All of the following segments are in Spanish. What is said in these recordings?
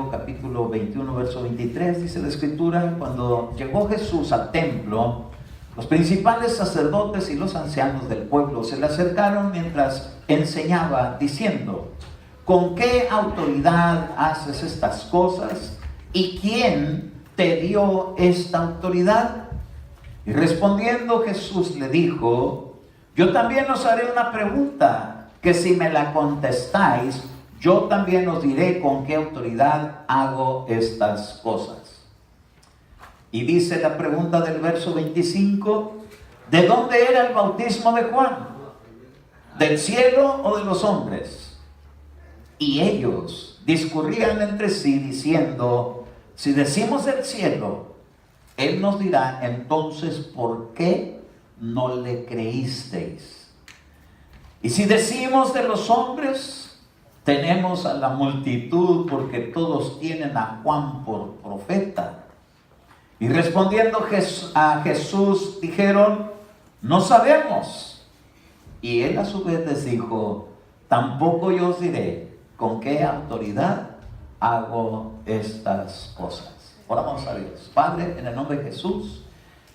Mateo capítulo 21, verso 23, dice la Escritura: cuando llegó Jesús al templo, los principales sacerdotes y los ancianos del pueblo se le acercaron mientras enseñaba, diciendo: ¿con qué autoridad haces estas cosas? ¿Y quién te dio esta autoridad? Y respondiendo Jesús le dijo: yo también os haré una pregunta, que si me la contestáis, yo también os diré con qué autoridad hago estas cosas. Y dice la pregunta del verso 25: ¿de dónde era el bautismo de Juan? ¿Del cielo o de los hombres? Y ellos discurrían entre sí diciendo: si decimos del cielo, él nos dirá, entonces, ¿por qué no le creísteis? Y si decimos de los hombres, tenemos a la multitud, porque todos tienen a Juan por profeta. Y respondiendo a Jesús, dijeron: no sabemos. Y él a su vez les dijo: tampoco yo os diré con qué autoridad hago estas cosas. Oramos a Dios. Padre, en el nombre de Jesús,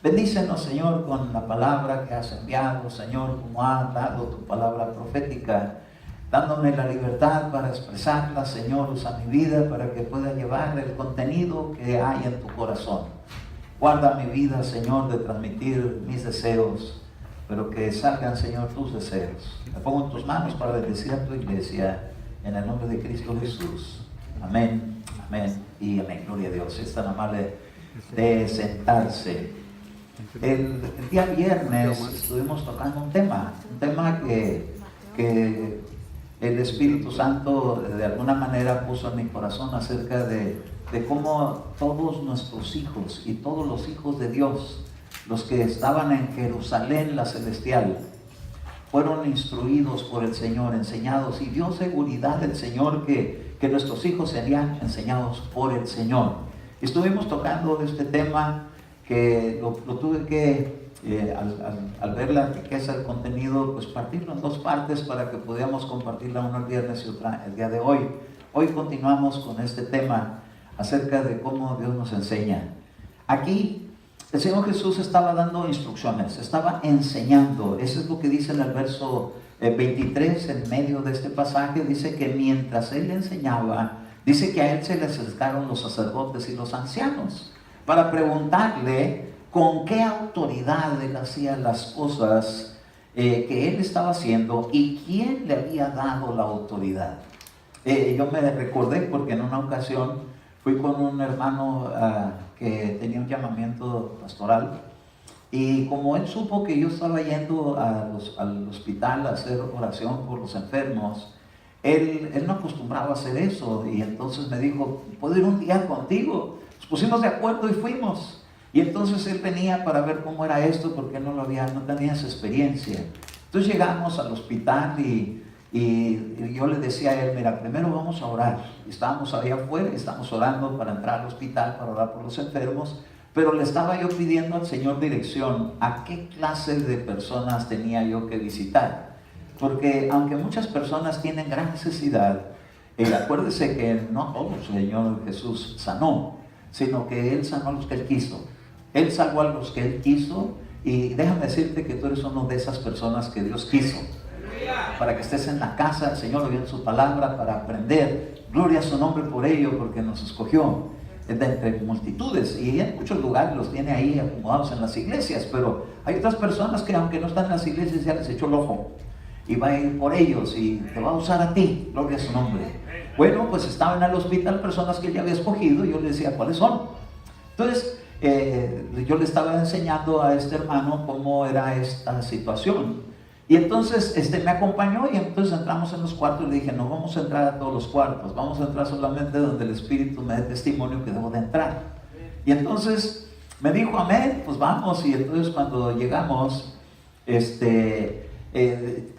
bendícenos, Señor, con la palabra que has enviado, Señor, como has dado tu palabra profética, dándome la libertad para expresarla, Señor. Usa mi vida para que pueda llevar el contenido que hay en tu corazón. Guarda mi vida, Señor, de transmitir mis deseos, pero que salgan, Señor, tus deseos. Me pongo en tus manos para bendecir a tu iglesia, en el nombre de Cristo Jesús. Amén, amén y amén. Gloria a Dios. Es tan amable de sentarse. El día viernes estuvimos tocando un tema que el Espíritu Santo de alguna manera puso en mi corazón, acerca de cómo todos nuestros hijos y todos los hijos de Dios, los que estaban en Jerusalén la celestial, fueron instruidos por el Señor, enseñados, y dio seguridad del Señor que nuestros hijos serían enseñados por el Señor. Estuvimos tocando este tema que lo tuve que, al ver la riqueza del contenido, pues partirlo en dos partes para que pudiéramos compartirla, una el viernes y otra el día de hoy. Hoy continuamos con este tema acerca de cómo Dios nos enseña. Aquí el Señor Jesús estaba dando instrucciones, estaba enseñando. Eso es lo que dice en el verso 23, en medio de este pasaje. Dice que mientras Él enseñaba, dice que a Él se le acercaron los sacerdotes y los ancianos para preguntarle con qué autoridad Él hacía las cosas que Él estaba haciendo y quién le había dado la autoridad. Yo me recordé porque en una ocasión fui con un hermano que tenía un llamamiento pastoral, y como él supo que yo estaba yendo al hospital a hacer oración por los enfermos, él no acostumbraba a hacer eso, y entonces me dijo: ¿puedo ir un día contigo? Nos pusimos de acuerdo y fuimos. Y entonces él venía para ver cómo era esto, porque no tenía esa experiencia. Entonces llegamos al hospital y yo le decía a él: mira, primero vamos a orar. Estábamos ahí afuera, estábamos orando para entrar al hospital, para orar por los enfermos, pero le estaba yo pidiendo al Señor dirección a qué clase de personas tenía yo que visitar. Porque aunque muchas personas tienen gran necesidad, acuérdese que no todos el Señor Jesús sanó, sino que Él sanó a los que Él quiso. Él salvó a los que Él quiso, y déjame decirte que tú eres uno de esas personas que Dios quiso, para que estés en la casa del Señor oyendo su palabra, para aprender. Gloria a su nombre por ello, porque nos escogió de entre multitudes, y en muchos lugares los tiene ahí acomodados en las iglesias, pero hay otras personas que aunque no están en las iglesias ya les echó el ojo y va a ir por ellos y te va a usar a ti. Gloria a su nombre. Bueno, pues estaban en el hospital personas que él ya había escogido, y yo le decía cuáles son. Entonces yo le estaba enseñando a este hermano cómo era esta situación. Y entonces me acompañó, y entonces entramos en los cuartos. Y le dije: no vamos a entrar a todos los cuartos, vamos a entrar solamente donde el Espíritu me dé testimonio que debo de entrar. Y entonces me dijo: amén, pues vamos. Y entonces cuando llegamos,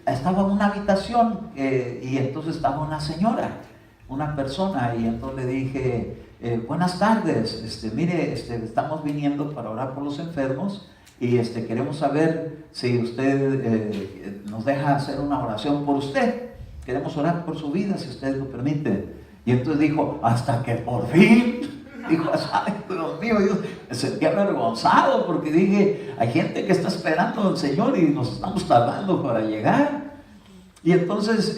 estaba una habitación, y entonces estaba una señora, una persona, y entonces le dije: buenas tardes, mire, estamos viniendo para orar por los enfermos, y queremos saber si usted nos deja hacer una oración por usted. Queremos orar por su vida, si usted lo permite. Y entonces dijo, hasta que por fin, dijo, ay, Dios mío, yo me sentí avergonzado porque dije, hay gente que está esperando al Señor y nos estamos tardando para llegar. Y entonces,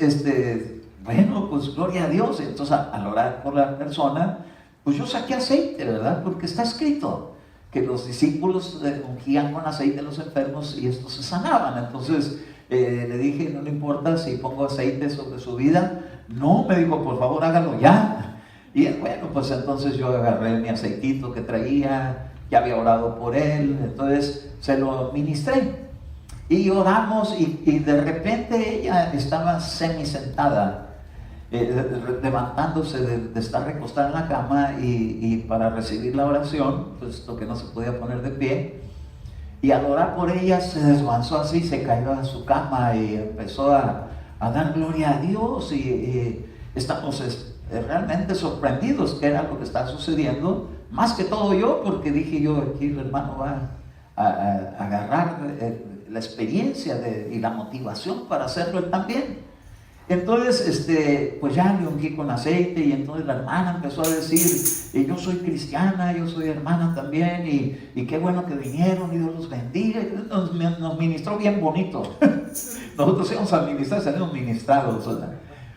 bueno, pues gloria a Dios. Entonces al orar por la persona, pues yo saqué aceite, ¿verdad? Porque está escrito que los discípulos ungían con aceite a los enfermos y estos se sanaban. Entonces le dije, no le importa si pongo aceite sobre su vida. No, me dijo, por favor hágalo ya. Y bueno, pues entonces yo agarré mi aceitito que traía, ya había orado por él, entonces se lo ministré. Y oramos y de repente ella estaba semisentada, levantándose de estar recostada en la cama y para recibir la oración, puesto que no se podía poner de pie. Y al orar por ella se desvanzó así, se cayó a su cama y empezó a dar gloria a Dios. Y estamos realmente sorprendidos que era lo que estaba sucediendo. Más que todo yo, porque dije yo, aquí el hermano va a agarrar la experiencia y la motivación para hacerlo él también. Entonces, pues ya le ungí con aceite y entonces la hermana empezó a decir, yo soy cristiana, yo soy hermana también y qué bueno que vinieron y Dios los bendiga. Nos ministró bien bonito. Nosotros íbamos a ministrar, salimos ministrados, ¿verdad?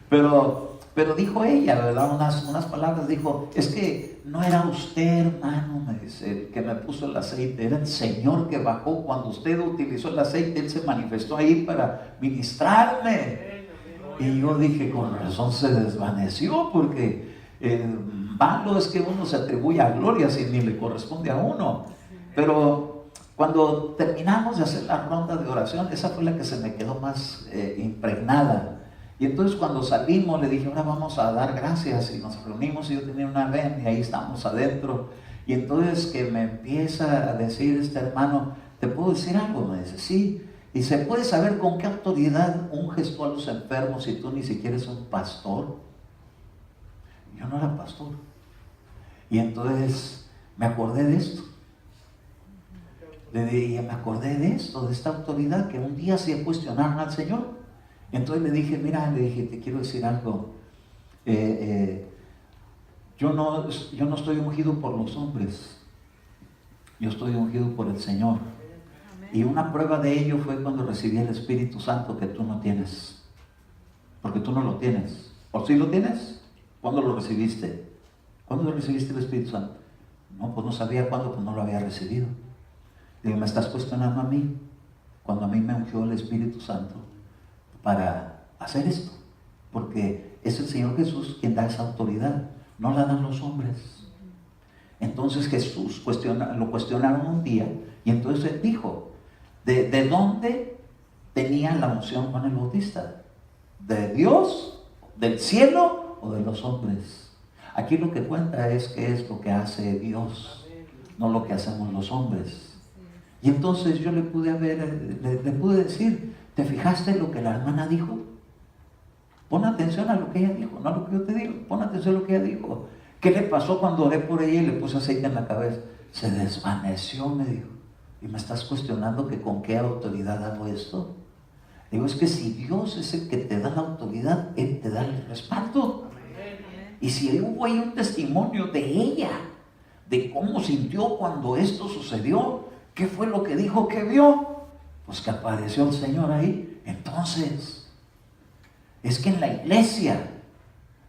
Pero dijo ella, ¿verdad? Unas palabras, dijo, es que no era usted, hermano, me dice, el que me puso el aceite, era el Señor que bajó. Cuando usted utilizó el aceite, Él se manifestó ahí para ministrarme. Y yo dije, con razón se desvaneció, porque malo es que uno se atribuye a gloria si ni le corresponde a uno. Pero cuando terminamos de hacer la ronda de oración, esa fue la que se me quedó más impregnada. Y entonces cuando salimos le dije, ahora vamos a dar gracias, y nos reunimos y yo tenía una ven y ahí estamos adentro. Y entonces que me empieza a decir este hermano, ¿te puedo decir algo? Me dice, sí. Y se puede saber con qué autoridad unges tú a los enfermos si tú ni siquiera eres un pastor. Yo no era pastor. Y entonces me acordé de esto. Le dije, me acordé de esto, de esta autoridad que un día se cuestionaron al Señor. Entonces le dije, mira, le dije, te quiero decir algo. Yo no estoy ungido por los hombres. Yo estoy ungido por el Señor. Y una prueba de ello fue cuando recibí el Espíritu Santo que tú no tienes. Porque tú no lo tienes. ¿O sí lo tienes? ¿Cuándo lo recibiste? ¿Cuándo recibiste el Espíritu Santo? No, pues no sabía cuándo, pues no lo había recibido. Digo, me estás cuestionando a mí, cuando a mí me ungió el Espíritu Santo para hacer esto. Porque es el Señor Jesús quien da esa autoridad, no la dan los hombres. Entonces Jesús lo cuestionaron un día y entonces él dijo, ¿de dónde tenía la unción Juan el Bautista? ¿De Dios, del cielo o de los hombres? Aquí lo que cuenta es qué es lo que hace Dios, no lo que hacemos los hombres. Y entonces yo le pude decir, ¿te fijaste en lo que la hermana dijo? Pon atención a lo que ella dijo, no a lo que yo te digo, pon atención a lo que ella dijo. ¿Qué le pasó cuando oré por ella y le puse aceite en la cabeza? Se desvaneció, me dijo. Y me estás cuestionando que con qué autoridad hago esto. Digo, es que si Dios es el que te da la autoridad, Él te da el respaldo. Y si hubo ahí un testimonio de ella, de cómo sintió cuando esto sucedió, ¿qué fue lo que dijo que vio? Pues que apareció el Señor ahí. Entonces, es que en la iglesia,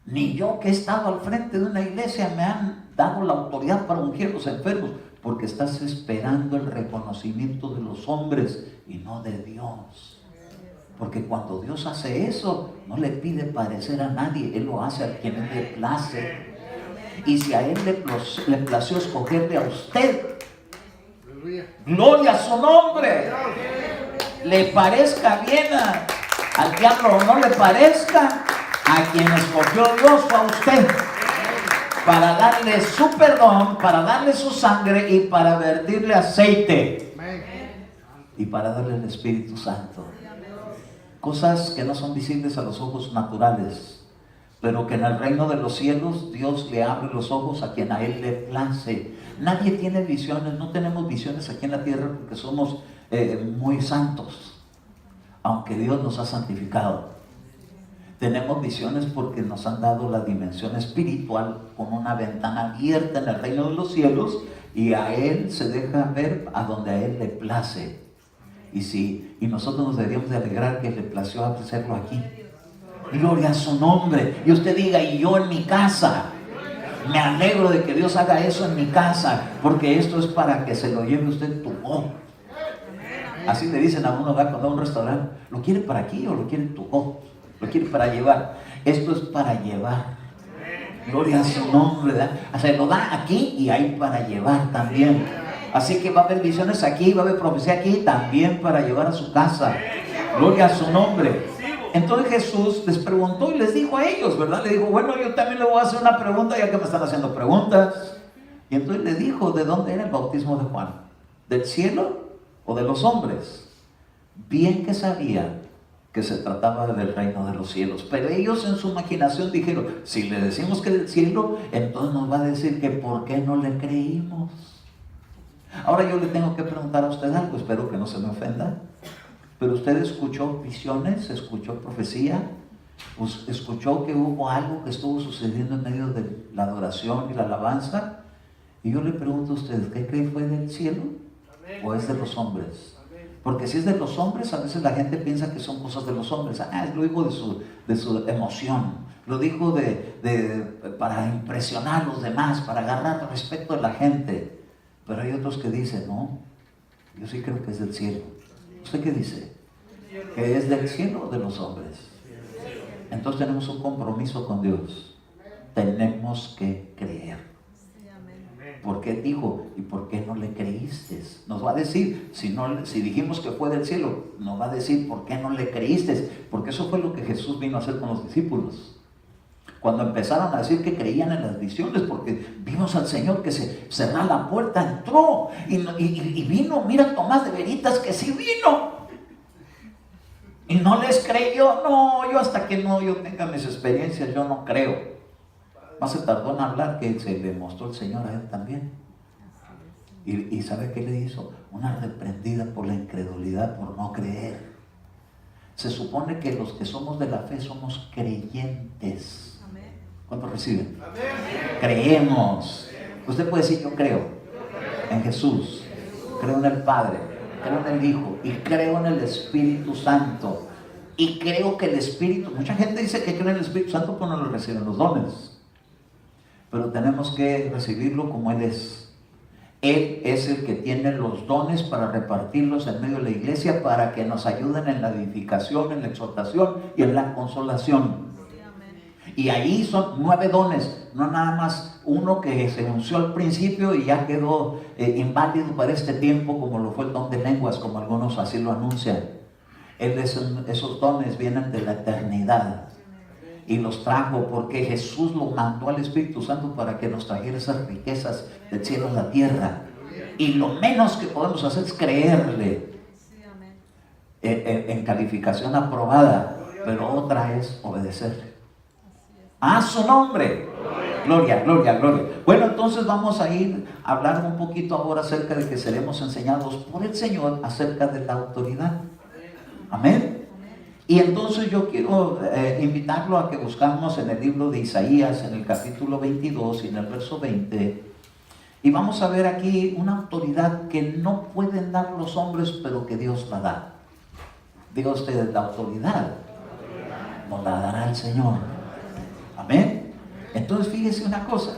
ni yo que he estado al frente de una iglesia me han dado la autoridad para ungir a los enfermos, porque estás esperando el reconocimiento de los hombres y no de Dios. Porque cuando Dios hace eso, no le pide parecer a nadie, Él lo hace a quien Él le place. Y si a Él le plació escogerle a usted, gloria a su nombre, le parezca bien al diablo o no le parezca, a quien escogió Dios fue a usted, para darle su perdón, para darle su sangre y para vertirle aceite y para darle el Espíritu Santo. Cosas que no son visibles a los ojos naturales, pero que en el reino de los cielos Dios le abre los ojos a quien a Él le place. Nadie tiene visiones, no tenemos visiones aquí en la tierra porque somos muy santos, aunque Dios nos ha santificado. Tenemos visiones porque nos han dado la dimensión espiritual con una ventana abierta en el reino de los cielos, y a Él se deja ver a donde a Él le place. Y nosotros nos deberíamos de alegrar que le plació hacerlo aquí. Gloria a su nombre. Y usted diga: y yo en mi casa me alegro de que Dios haga eso en mi casa, porque esto es para que se lo lleve usted tu go. Así le dicen a uno, va cuando a un restaurante: ¿lo quiere para aquí o lo quiere tu go? Lo quiere para llevar. Esto es para llevar. Gloria a su nombre, ¿verdad? O sea, lo da aquí y hay para llevar también. Así que va a haber visiones aquí, va a haber profecía aquí, también para llevar a su casa. Gloria a su nombre. Entonces Jesús les preguntó y les dijo a ellos, ¿verdad? Le dijo: bueno, yo también le voy a hacer una pregunta, ya que me están haciendo preguntas. Y entonces le dijo: ¿de dónde era el bautismo de Juan? ¿Del cielo o de los hombres? Bien que sabían que se trataba del reino de los cielos, pero ellos en su imaginación dijeron: si le decimos que del cielo, entonces nos va a decir que ¿por qué no le creímos? Ahora yo le tengo que preguntar a usted algo, espero que no se me ofenda, pero usted escuchó visiones, escuchó profecía, escuchó que hubo algo que estuvo sucediendo en medio de la adoración y la alabanza, y yo le pregunto a usted: ¿qué cree? ¿Fue del cielo o es de los hombres? Porque si es de los hombres, a veces la gente piensa que son cosas de los hombres. Lo dijo de su emoción, lo dijo para impresionar a los demás, para agarrar el respeto de la gente. Pero hay otros que dicen: no, yo sí creo que es del cielo. ¿Usted qué dice? ¿Que es del cielo o de los hombres? Entonces tenemos un compromiso con Dios. Tenemos que creer. ¿Por qué dijo? ¿Y por qué no le creíste? Nos va a decir, si dijimos que fue del cielo, nos va a decir ¿por qué no le creíste? Porque eso fue lo que Jesús vino a hacer con los discípulos. Cuando empezaron a decir que creían en las visiones, porque vimos al Señor que se cerró la puerta, entró y vino, mira Tomás de Veritas que sí vino. Y no les creyó. No, yo hasta que yo tenga mis experiencias, yo no creo. Más se tardó en hablar que se le mostró el Señor a él también. Y ¿sabe qué le hizo? Una reprendida por la incredulidad, por no creer. Se supone que los que somos de la fe somos creyentes. ¿Cuántos reciben? Amén. Creemos. Usted puede decir: yo creo en Jesús, creo en el Padre, creo en el Hijo y creo en el Espíritu Santo. Y creo que el Espíritu, mucha gente dice que cree en el Espíritu Santo, pero no lo reciben los dones. Pero tenemos que recibirlo como Él es. Él es el que tiene los dones para repartirlos en medio de la iglesia, para que nos ayuden en la edificación, en la exhortación y en la consolación. Y ahí son 9 dones, no nada más uno que se anunció al principio y ya quedó inválido para este tiempo, como lo fue el don de lenguas, como algunos así lo anuncian. Esos dones vienen de la eternidad y los trajo porque Jesús lo mandó al Espíritu Santo para que nos trajera esas riquezas del cielo a la tierra. Y lo menos que podemos hacer es creerle en calificación aprobada, pero otra es obedecerle. A su nombre. Gloria, gloria, gloria. Bueno, entonces vamos a ir a hablar un poquito ahora acerca de que seremos enseñados por el Señor acerca de la autoridad. Amén. Y entonces yo quiero invitarlo a que buscamos en el libro de Isaías, en el capítulo 22 y en el verso 20. Y vamos a ver aquí una autoridad que no pueden dar los hombres, pero que Dios la da. Diga usted: la autoridad nos la dará el Señor. Amén. Entonces fíjese una cosa.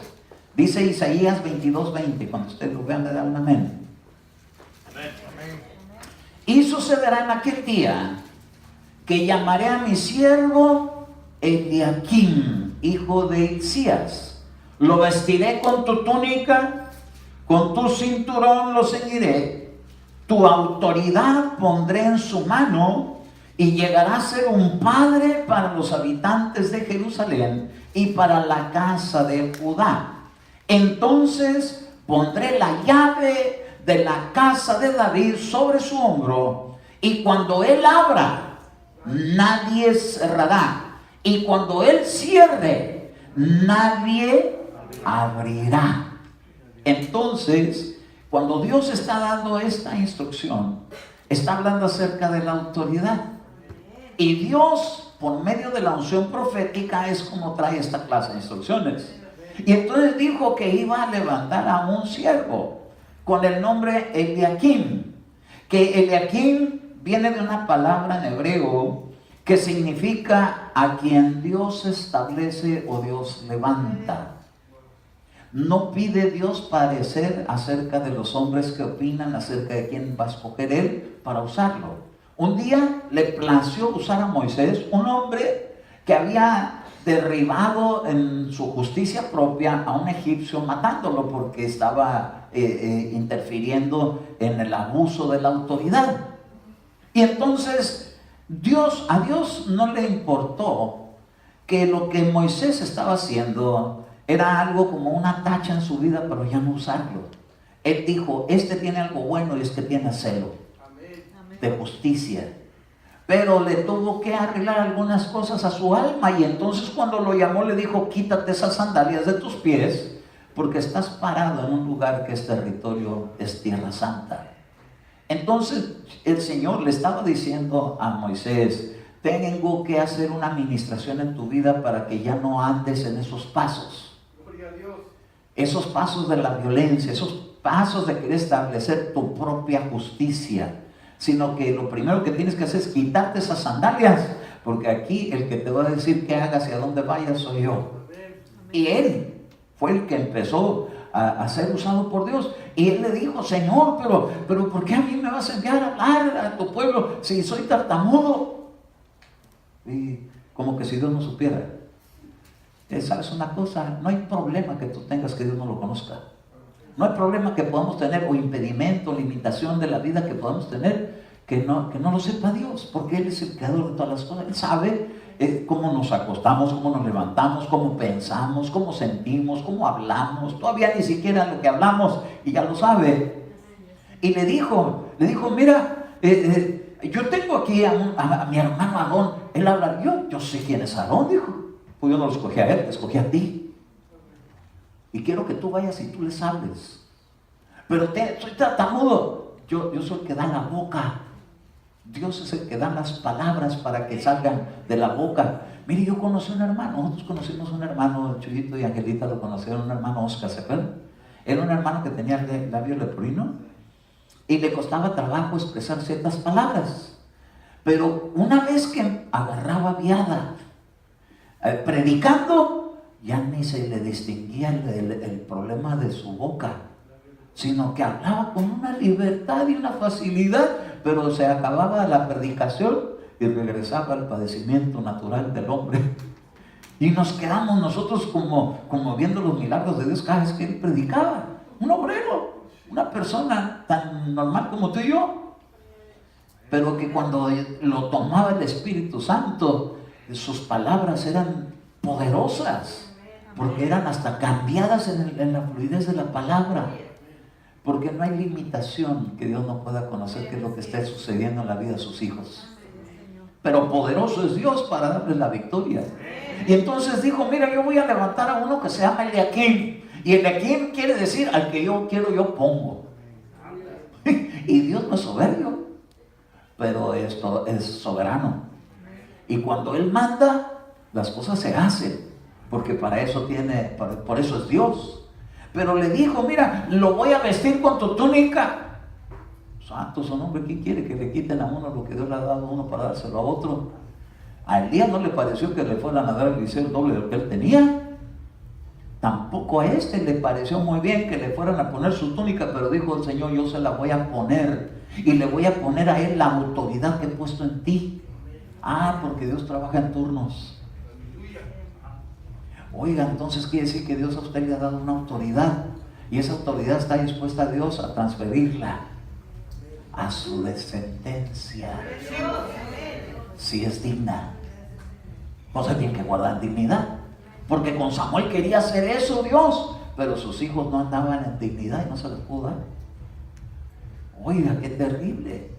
Dice Isaías 22:20. Cuando usted lo vea, le da un amén. Y sucederá en aquel día que llamaré a mi siervo Eliaquim, hijo de Hilcías. Lo vestiré con tu túnica, con tu cinturón lo ceñiré. Tu autoridad pondré en su mano y llegará a ser un padre para los habitantes de Jerusalén y para la casa de Judá. Entonces pondré la llave de la casa de David sobre su hombro, y cuando él abra, nadie cerrará, y cuando él cierre, nadie abrirá. Entonces, cuando Dios está dando esta instrucción, está hablando acerca de la autoridad. Y Dios por medio de la unción profética es como trae esta clase de instrucciones. Y entonces dijo que iba a levantar a un siervo con el nombre Eliakim, que Eliakim viene de una palabra en hebreo que significa a quien Dios establece o Dios levanta. No pide Dios parecer acerca de los hombres que opinan acerca de quién va a escoger Él para usarlo. Un día le plació usar a Moisés, un hombre que había derribado en su justicia propia a un egipcio, matándolo porque estaba interfiriendo en el abuso de la autoridad. Y entonces a Dios no le importó que lo que Moisés estaba haciendo era algo como una tacha en su vida, pero ya no usarlo. Él dijo, este tiene algo bueno y es que tiene celo de justicia. Pero le tuvo que arreglar algunas cosas a su alma, y entonces cuando lo llamó le dijo, quítate esas sandalias de tus pies, porque estás parado en un lugar que es territorio, es tierra santa. Entonces el Señor le estaba diciendo a Moisés, tengo que hacer una administración en tu vida para que ya no andes en esos pasos. Esos pasos de la violencia, esos pasos de querer establecer tu propia justicia, sino que lo primero que tienes que hacer es quitarte esas sandalias, porque aquí el que te va a decir qué hagas y a dónde vayas soy yo. Y él fue el que empezó a ser usado por Dios, y él le dijo, Señor, pero ¿por qué a mí me vas a enviar a hablar a tu pueblo si soy tartamudo? Y como que si Dios no supiera. ¿Sabes una cosa? No hay problema que tú tengas que Dios no lo conozca. No hay problema que podamos tener, o impedimento, limitación de la vida que podamos tener, que no lo sepa Dios, porque Él es el creador de todas las cosas. Él sabe cómo nos acostamos, cómo nos levantamos, cómo pensamos, cómo sentimos, cómo hablamos. Todavía ni siquiera lo que hablamos, y ya lo sabe. Y le dijo, mira, yo tengo aquí a mi hermano Aarón. Él habla, yo sé quién es Aarón, dijo. Pues yo no lo escogí a él, te escogí a ti. Y quiero que tú vayas y tú les hables. Pero soy tartamudo. Yo soy el que da la boca. Dios es el que da las palabras para que salgan de la boca. Mire, yo conocí a un hermano. Nosotros conocimos a un hermano, Chuyito y Angelita lo conocieron, un hermano Oscar, ¿se acuerdan? Era un hermano que tenía el labio leporino y le costaba trabajo expresar ciertas palabras. Pero una vez que agarraba viada, predicando, ya ni se le distinguía el problema de su boca, sino que hablaba con una libertad y una facilidad, pero se acababa la predicación y regresaba al padecimiento natural del hombre. Y nos quedamos nosotros como viendo los milagros de Dios cada vez que él predicaba. Un obrero, una persona tan normal como tú y yo, pero que cuando lo tomaba el Espíritu Santo, sus palabras eran poderosas, porque eran hasta cambiadas en la fluidez de la palabra, porque no hay limitación que Dios no pueda conocer qué es lo que está sucediendo en la vida de sus hijos. Pero poderoso es Dios para darles la victoria. Y entonces dijo, mira, yo voy a levantar a uno que se llama Eliakim, y Eliakim quiere decir al que yo quiero yo pongo. Y Dios no es soberbio, pero esto es soberano. Y cuando Él manda, las cosas se hacen, porque para eso por eso es Dios. Pero le dijo, mira, lo voy a vestir con tu túnica. Santo su nombre, ¿quién quiere que le quiten a uno lo que Dios le ha dado a uno para dárselo a otro? A Elías no le pareció que le fueran a dar el Eliseo el doble de lo que él tenía. Tampoco a este le pareció muy bien que le fueran a poner su túnica, pero dijo el Señor, yo se la voy a poner, y le voy a poner a él la autoridad que he puesto en ti. Porque Dios trabaja en turnos. Oiga, entonces quiere decir que Dios a usted le ha dado una autoridad, y esa autoridad está dispuesta a Dios a transferirla a su descendencia, si es digna. O sea, tiene que guardar dignidad, porque con Samuel quería hacer eso Dios, pero sus hijos no andaban en dignidad y no se les pudo dar. Oiga, qué terrible.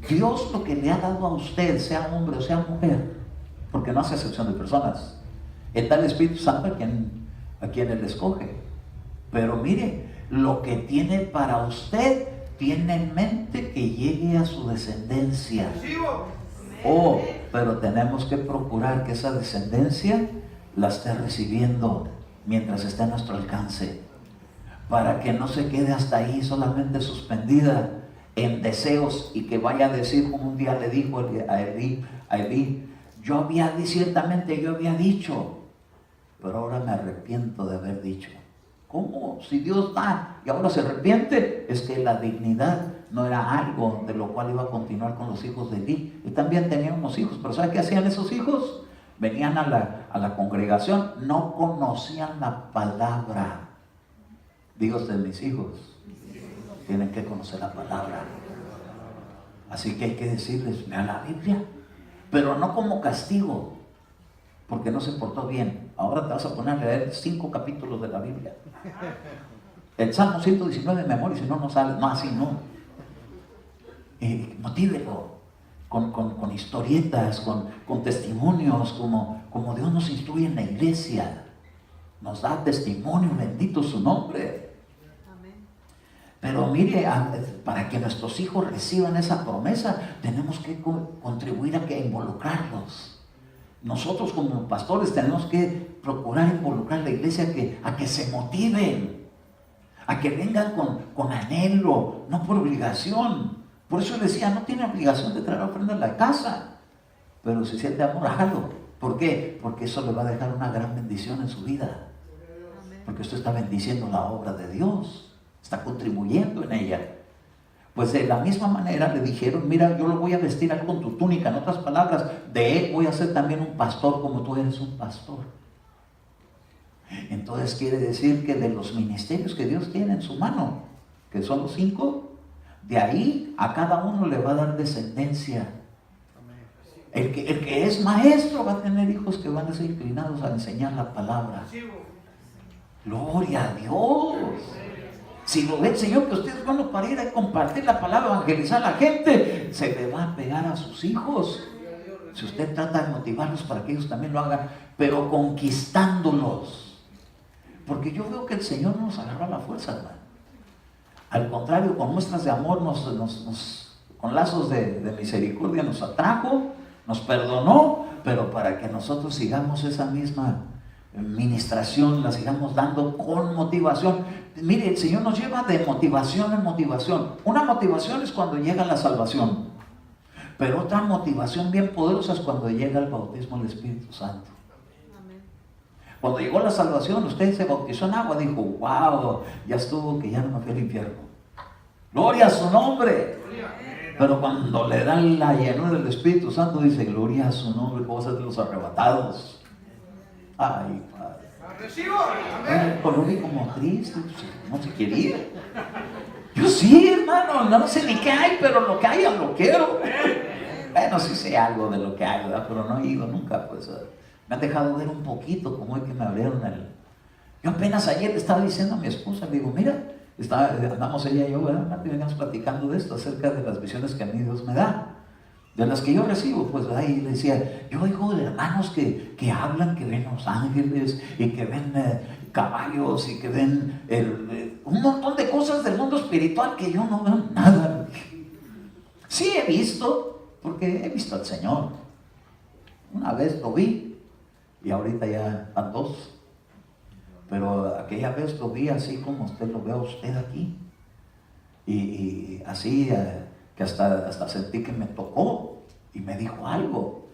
Dios lo que le ha dado a usted, sea hombre o sea mujer, porque no hace excepción de personas, está el Espíritu Santo a quien Él escoge. Pero mire, lo que tiene para usted, tiene en mente que llegue a su descendencia. Oh, pero tenemos que procurar que esa descendencia la esté recibiendo mientras esté a nuestro alcance, para que no se quede hasta ahí solamente suspendida en deseos y que vaya a decir como un día le dijo a Elí, ciertamente yo había dicho, pero ahora me arrepiento de haber dicho. ¿Cómo? Si Dios da y ahora se arrepiente, es que la dignidad no era algo de lo cual iba a continuar con los hijos de Elí. Él también tenía unos hijos, pero ¿sabe qué hacían esos hijos? Venían a la congregación, no conocían la palabra. Digo usted, mis hijos tienen que conocer la palabra. Así que hay que decirles, vea la Biblia, pero no como castigo, porque no se portó bien. Ahora te vas a poner a leer 5 capítulos de la Biblia. El Salmo 119 de memoria, si no, no sale. No, así no. Motívelo con historietas, con testimonios, como Dios nos instruye en la iglesia. Nos da testimonio, bendito su nombre. Pero mire, para que nuestros hijos reciban esa promesa, tenemos que contribuir a involucrarlos. Nosotros como pastores tenemos que procurar involucrar a la iglesia a que se motiven, a que vengan con anhelo, no por obligación. Por eso decía, no tiene obligación de traer ofrenda a la casa, pero si siente amor, hágalo. ¿Por qué? Porque eso le va a dejar una gran bendición en su vida. Porque usted está bendiciendo la obra de Dios, está contribuyendo en ella. Pues de la misma manera le dijeron, mira, yo lo voy a vestir con tu túnica. En otras palabras, de él voy a ser también un pastor como tú eres un pastor. Entonces quiere decir que de los ministerios que Dios tiene en su mano, que son los 5, de ahí a cada uno le va a dar descendencia. El que es maestro va a tener hijos que van a ser inclinados a enseñar la palabra. Gloria a Dios. Si lo ve el Señor que usted es bueno para ir a compartir la palabra, evangelizar a la gente, se le va a pegar a sus hijos. Si usted trata de motivarlos para que ellos también lo hagan, pero conquistándolos. Porque yo veo que el Señor no nos agarró a la fuerza, hermano. Al contrario, con muestras de amor, con lazos de misericordia nos atrajo, nos perdonó, pero para que nosotros sigamos esa misma ministración, la sigamos dando con motivación. Mire, el Señor nos lleva de motivación en motivación. Una motivación es cuando llega la salvación, pero otra motivación bien poderosa es cuando llega el bautismo del Espíritu Santo. Cuando llegó la salvación, usted se bautizó en agua, dijo, wow, ya estuvo, que ya no me fui al infierno. Gloria a su nombre. Pero cuando le dan la llenura del Espíritu Santo, dice, gloria a su nombre, cosas de los arrebatados. Ay, Padre. Pues lo vi como triste, no se quiere ir. Yo sí, hermano, no sé ni qué hay, pero lo que hay, lo quiero. Bueno, sí sé algo de lo que hay, ¿verdad? Pero no he ido nunca, pues. Me han dejado ver un poquito como es que me abrieron Yo apenas ayer le estaba diciendo a mi esposa, le digo, mira, andamos ella y yo, ¿verdad? Veníamos platicando de esto, acerca de las visiones que a mí Dios me da. De las que yo recibo, pues, ¿verdad? Y le decía, yo oigo de hermanos que hablan, que ven los ángeles y que ven caballos y que ven un montón de cosas del mundo espiritual que yo no veo nada. Sí he visto, porque he visto al Señor. Una vez lo vi y ahorita ya van 2. Pero aquella vez lo vi así como usted lo ve a usted aquí. Y así... que hasta sentí que me tocó y me dijo algo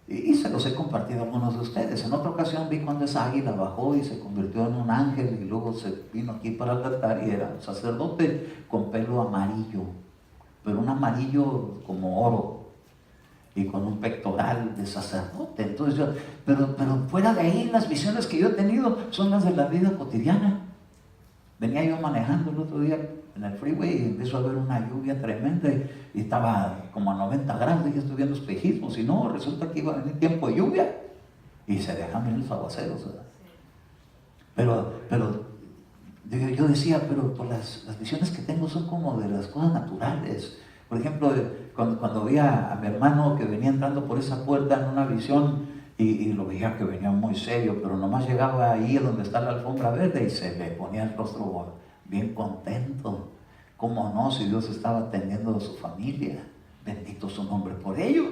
y se los he compartido a algunos de ustedes. En otra ocasión vi cuando esa águila bajó y se convirtió en un ángel y luego se vino aquí para el altar y era un sacerdote con pelo amarillo, pero un amarillo como oro y con un pectoral de sacerdote. Entonces pero fuera de ahí, las visiones que yo he tenido son las de la vida cotidiana. Venía yo manejando el otro día en el freeway y empezó a haber una lluvia tremenda y estaba como a 90 grados y ya estoy viendo espejismos y no, resulta que iba a venir tiempo de lluvia y se dejan venir los aguaceros, ¿verdad? Pero yo decía, pero pues las visiones que tengo son como de las cosas naturales. Por ejemplo, cuando vi a mi hermano que venía entrando por esa puerta en una visión y lo veía que venía muy serio, pero nomás llegaba ahí donde está la alfombra verde y se le ponía el rostro bien contento. ¿Cómo no? Si Dios estaba atendiendo a su familia, bendito su nombre por ello.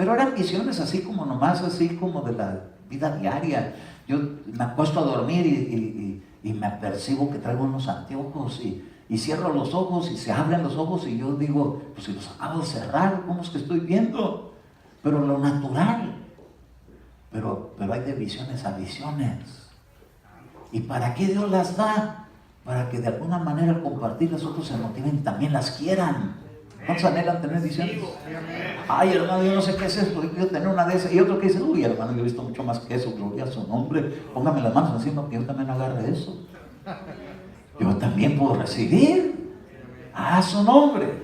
Pero eran visiones así como nomás, así como de la vida diaria. Yo me acuesto a dormir y me apercibo que traigo unos anteojos y cierro los ojos y se abren los ojos y yo digo, pues si los acabo de cerrar, ¿cómo es que estoy viendo? Pero lo natural. Pero hay de visiones a visiones. ¿Y para qué Dios las da? Para que de alguna manera al compartirlas otros se motiven y también las quieran. ¿Cuántos anhelan tener visiones? Ay, hermano, yo no sé qué es esto, yo quiero tener una de esas. Y otro que dice, uy, hermano, yo he visto mucho más que eso, gloria a su nombre. Póngame las manos encima que yo también agarre eso. Yo también puedo recibir a su nombre.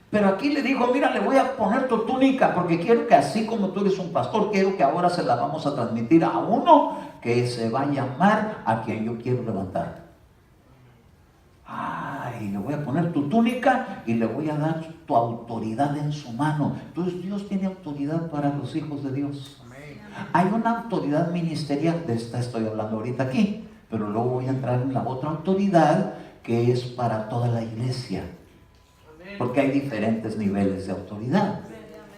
Pero aquí le dijo, mira, le voy a poner tu túnica, porque quiero que así como tú eres un pastor, quiero que ahora se la vamos a transmitir a uno que se va a llamar a quien yo quiero levantar. Ay, le voy a poner tu túnica y le voy a dar tu autoridad en su mano. Entonces Dios tiene autoridad para los hijos de Dios. Hay una autoridad ministerial, de esta estoy hablando ahorita aquí, pero luego voy a entrar en la otra autoridad que es para toda la iglesia. Porque hay diferentes niveles de autoridad.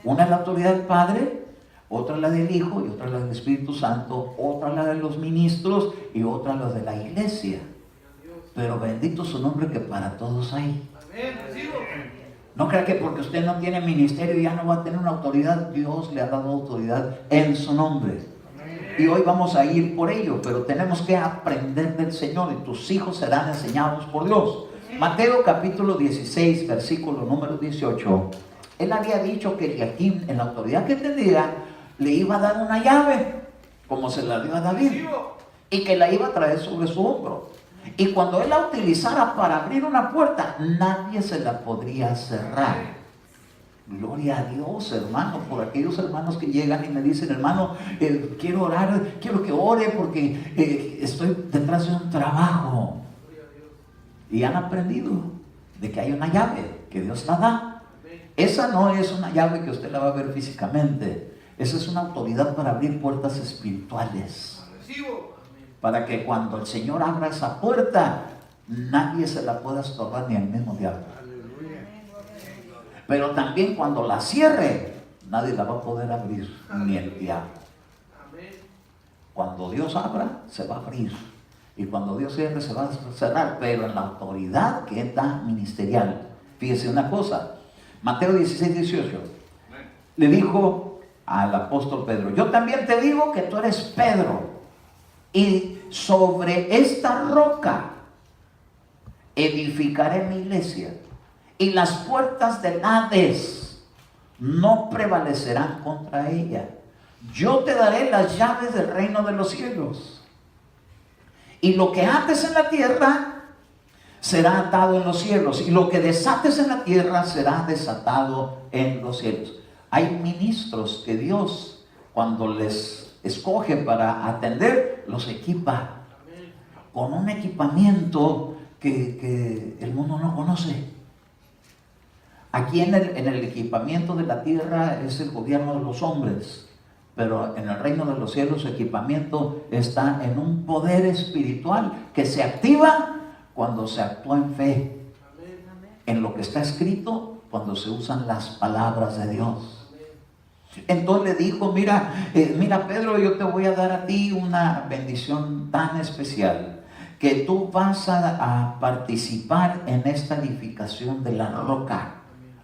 Una es la autoridad del Padre, otra la del Hijo y otra la del Espíritu Santo, otra la de los ministros y otra la de la iglesia. Pero bendito su nombre que para todos hay. No crea que porque usted no tiene ministerio ya no va a tener una autoridad. Dios le ha dado autoridad en su nombre. Y hoy vamos a ir por ello, pero tenemos que aprender del Señor y tus hijos serán enseñados por Dios. Mateo capítulo 16, versículo número 18. Él había dicho que Eliaquim, en la autoridad que tenía, le iba a dar una llave, como se la dio a David, y que la iba a traer sobre su hombro. Y cuando él la utilizara para abrir una puerta, nadie se la podría cerrar. Gloria a Dios, hermano, por aquellos hermanos que llegan y me dicen, hermano, quiero orar, quiero que ore porque estoy detrás de un trabajo. Y han aprendido de que hay una llave que Dios la da. Esa no es una llave que usted la va a ver físicamente. Esa es una autoridad para abrir puertas espirituales. Para que cuando el Señor abra esa puerta, nadie se la pueda estorbar, ni el mismo diablo. Pero también cuando la cierre, nadie la va a poder abrir, ni el diablo. Cuando Dios abra, se va a abrir. Y cuando Dios cierre, se va a cerrar. Pero en la autoridad que da ministerial. Fíjese una cosa. Mateo 16, 18. Le dijo al apóstol Pedro, yo también te digo que tú eres Pedro. Y sobre esta roca edificaré mi iglesia. Y las puertas del Hades no prevalecerán contra ella. Yo te daré las llaves del reino de los cielos. Y lo que ates en la tierra será atado en los cielos. Y lo que desates en la tierra será desatado en los cielos. Hay ministros que Dios, cuando les escoge para atender, los equipa con un equipamiento que el mundo no conoce. Aquí en el equipamiento de la tierra es el gobierno de los hombres. Pero en el reino de los cielos su equipamiento está en un poder espiritual que se activa cuando se actúa en fe. En lo que está escrito, cuando se usan las palabras de Dios. Entonces le dijo, mira Pedro, yo te voy a dar a ti una bendición tan especial, que tú vas a participar en esta edificación de la roca.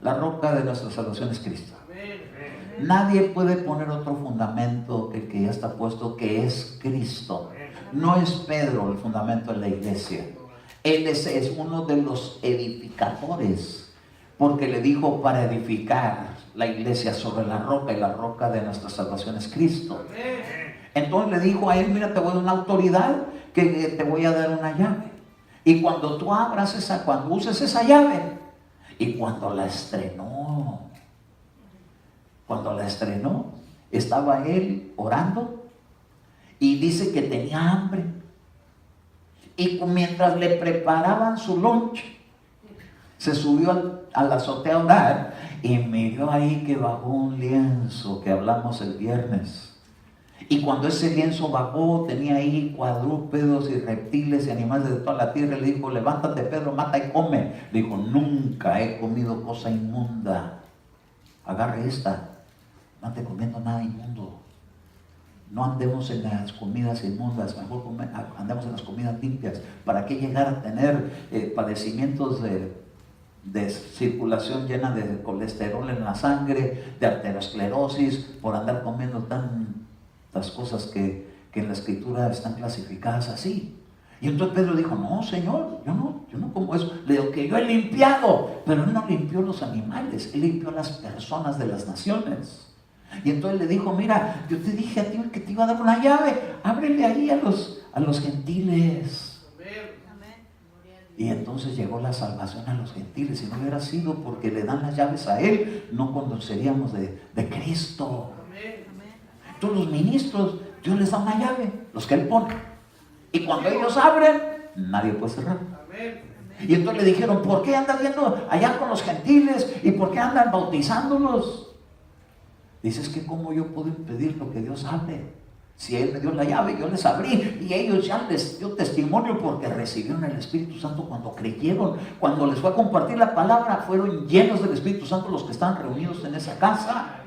La roca de nuestra salvación es Cristo. Nadie puede poner otro fundamento que el que ya está puesto, que es Cristo. No es Pedro el fundamento de la iglesia. Él es uno de los edificadores, porque le dijo para edificar la iglesia sobre la roca, y la roca de nuestra salvación es Cristo. Entonces le dijo a él, mira, te voy a dar una autoridad, que te voy a dar una llave. Y cuando tú abras cuando uses esa llave, y cuando la estrenó, estaba él orando y dice que tenía hambre. Y mientras le preparaban su lunch, se subió a la azotea a orar y miró ahí que bajó un lienzo que hablamos el viernes. Y cuando ese lienzo bajó, tenía ahí cuadrúpedos y reptiles y animales de toda la tierra. Le dijo, levántate Pedro, mata y come. Le dijo, nunca he comido cosa inmunda. Agarre esta. no ande comiendo nada inmundo. No andemos en las comidas inmundas, mejor andemos en las comidas limpias. ¿Para qué llegar a tener padecimientos de circulación llena de colesterol en la sangre, de arteriosclerosis, por andar comiendo tantas cosas que en la Escritura están clasificadas así? Y entonces Pedro dijo, no, Señor, yo no como eso. Le digo que yo he limpiado, pero Él no limpió los animales, Él limpió las personas de las naciones. Y entonces le dijo, mira, yo te dije a ti que te iba a dar una llave, ábrele ahí a los gentiles. Y entonces llegó la salvación a los gentiles. Si no hubiera sido porque le dan las llaves a Él, no conoceríamos de Cristo. Entonces los ministros, Dios les da una llave, los que Él pone. Y cuando ellos abren, nadie puede cerrar. Y entonces le dijeron, ¿por qué andan viendo allá con los gentiles? ¿Y por qué andan bautizándolos? Dices que cómo yo puedo impedir lo que Dios abre. Si Él me dio la llave, yo les abrí. Y ellos ya les dio testimonio porque recibieron el Espíritu Santo cuando creyeron. Cuando les fue a compartir la palabra, fueron llenos del Espíritu Santo los que estaban reunidos en esa casa.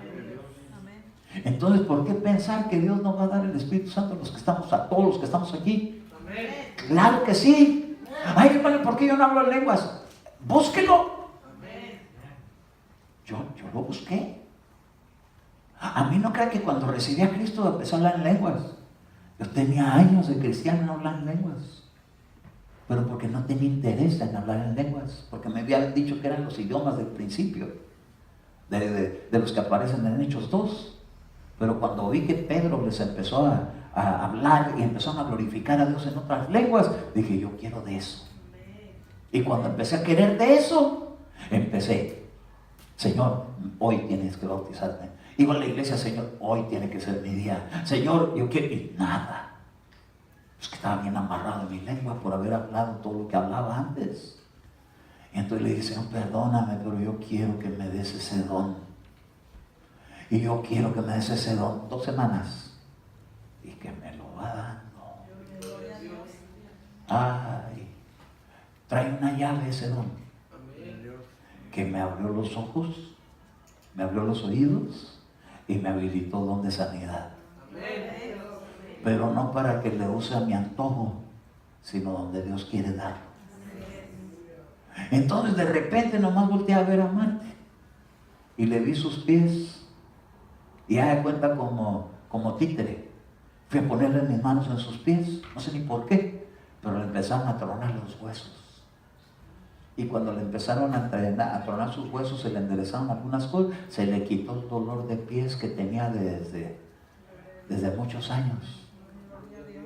Entonces, ¿por qué pensar que Dios no va a dar el Espíritu Santo a todos los que estamos aquí? Claro que sí. Ay, hermano, ¿por qué yo no hablo en lenguas? Búsquelo. Yo lo busqué. A mí no crean que cuando recibí a Cristo empezó a hablar en lenguas. Yo tenía años de cristiano y no hablaba en lenguas. Pero porque no tenía interés en hablar en lenguas. Porque me habían dicho que eran los idiomas del principio. De los que aparecen en Hechos 2. Pero cuando vi que Pedro les empezó a hablar y empezaron a glorificar a Dios en otras lenguas, dije, yo quiero de eso. Y cuando empecé a querer de eso, empecé, Señor, hoy tienes que bautizarme. Iba a la iglesia, Señor, hoy tiene que ser mi día. Señor, yo quiero, y nada. Es que estaba bien amarrado en mi lengua por haber hablado todo lo que hablaba antes. Y entonces le dije, Señor, perdóname, pero yo quiero que me des ese don. Y yo quiero que me des ese don 2 semanas. Y que me lo va dando. Ay, trae una llave ese don. Que me abrió los ojos, me abrió los oídos y me habilitó don de sanidad. Pero no para que le use a mi antojo, sino donde Dios quiere darlo. Entonces de repente nomás volteé a ver a Marte y le vi sus pies y ya de cuenta como títere. Fui a ponerle mis manos en sus pies, no sé ni por qué, pero le empezaron a tronar los huesos. Y cuando le empezaron a tronar sus huesos, se le enderezaron algunas cosas, se le quitó el dolor de pies que tenía desde muchos años,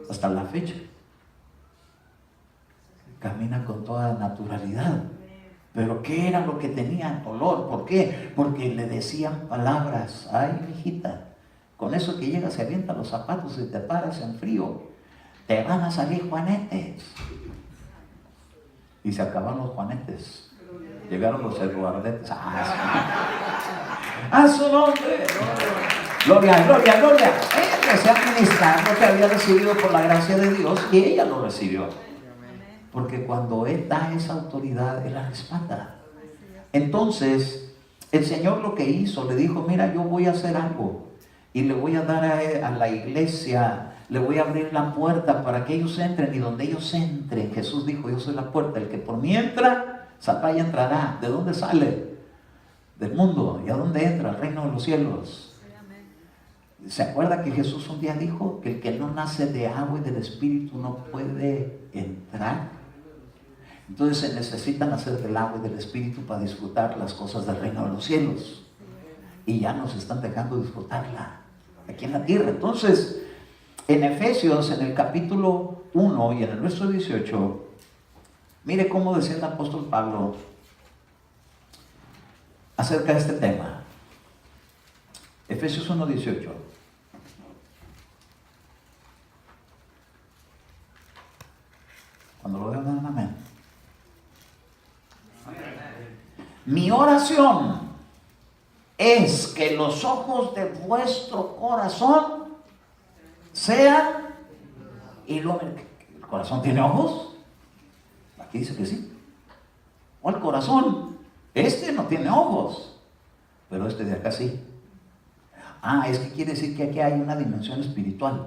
hasta la fecha. Camina con toda naturalidad. Pero ¿qué era lo que tenía dolor? ¿Por qué? Porque le decían palabras. Ay, hijita, con eso que llega se avienta los zapatos y te paras en frío. Te van a salir juanetes. Y se acabaron los juanetes. Llegaron los eduardetes. ¡A su nombre! Gloria, gloria, gloria. Ella empecé a ministrar lo que había recibido por la gracia de Dios y ella lo recibió. Porque cuando Él da esa autoridad, Él la respalda. Entonces, el Señor lo que hizo, le dijo, mira, yo voy a hacer algo. Y le voy a dar a la iglesia, le voy a abrir la puerta para que ellos entren. Y donde ellos entren, Jesús dijo, yo soy la puerta. El que por mí entra, Satán entrará. ¿De dónde sale? Del mundo. ¿Y a dónde entra? Al reino de los cielos. ¿Se acuerda que Jesús un día dijo que el que no nace de agua y del Espíritu no puede entrar? Entonces se necesita nacer del agua y del Espíritu para disfrutar las cosas del reino de los cielos. Y ya nos están dejando disfrutarla aquí en la tierra. Entonces, en Efesios, en el capítulo 1 y en el verso 18, mire cómo decía el apóstol Pablo acerca de este tema. Efesios 1:18. Cuando lo vean, dan amén. Mi oración es que los ojos de vuestro corazón sean iluminados. ¿El corazón tiene ojos? Aquí dice que sí. O el corazón, este no tiene ojos, pero este de acá sí. Es que quiere decir que aquí hay una dimensión espiritual.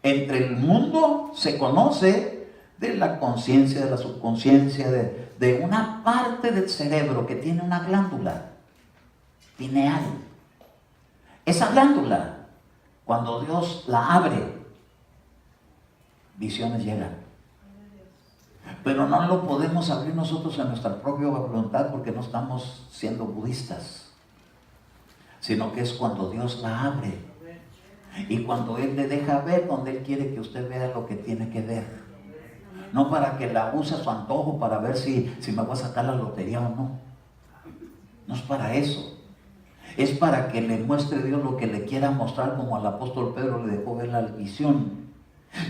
Entre el mundo se conoce de la conciencia, de la subconsciencia, de una parte del cerebro que tiene una glándula pineal. Esa glándula, cuando Dios la abre, visiones llegan. Pero no lo podemos abrir nosotros en nuestra propia voluntad porque no estamos siendo budistas, sino que es cuando Dios la abre y cuando Él le deja ver donde Él quiere que usted vea lo que tiene que ver. No para que la use a su antojo para ver si me voy a sacar la lotería o no. No es para eso. Es para que le muestre Dios lo que le quiera mostrar, como al apóstol Pedro le dejó ver la visión.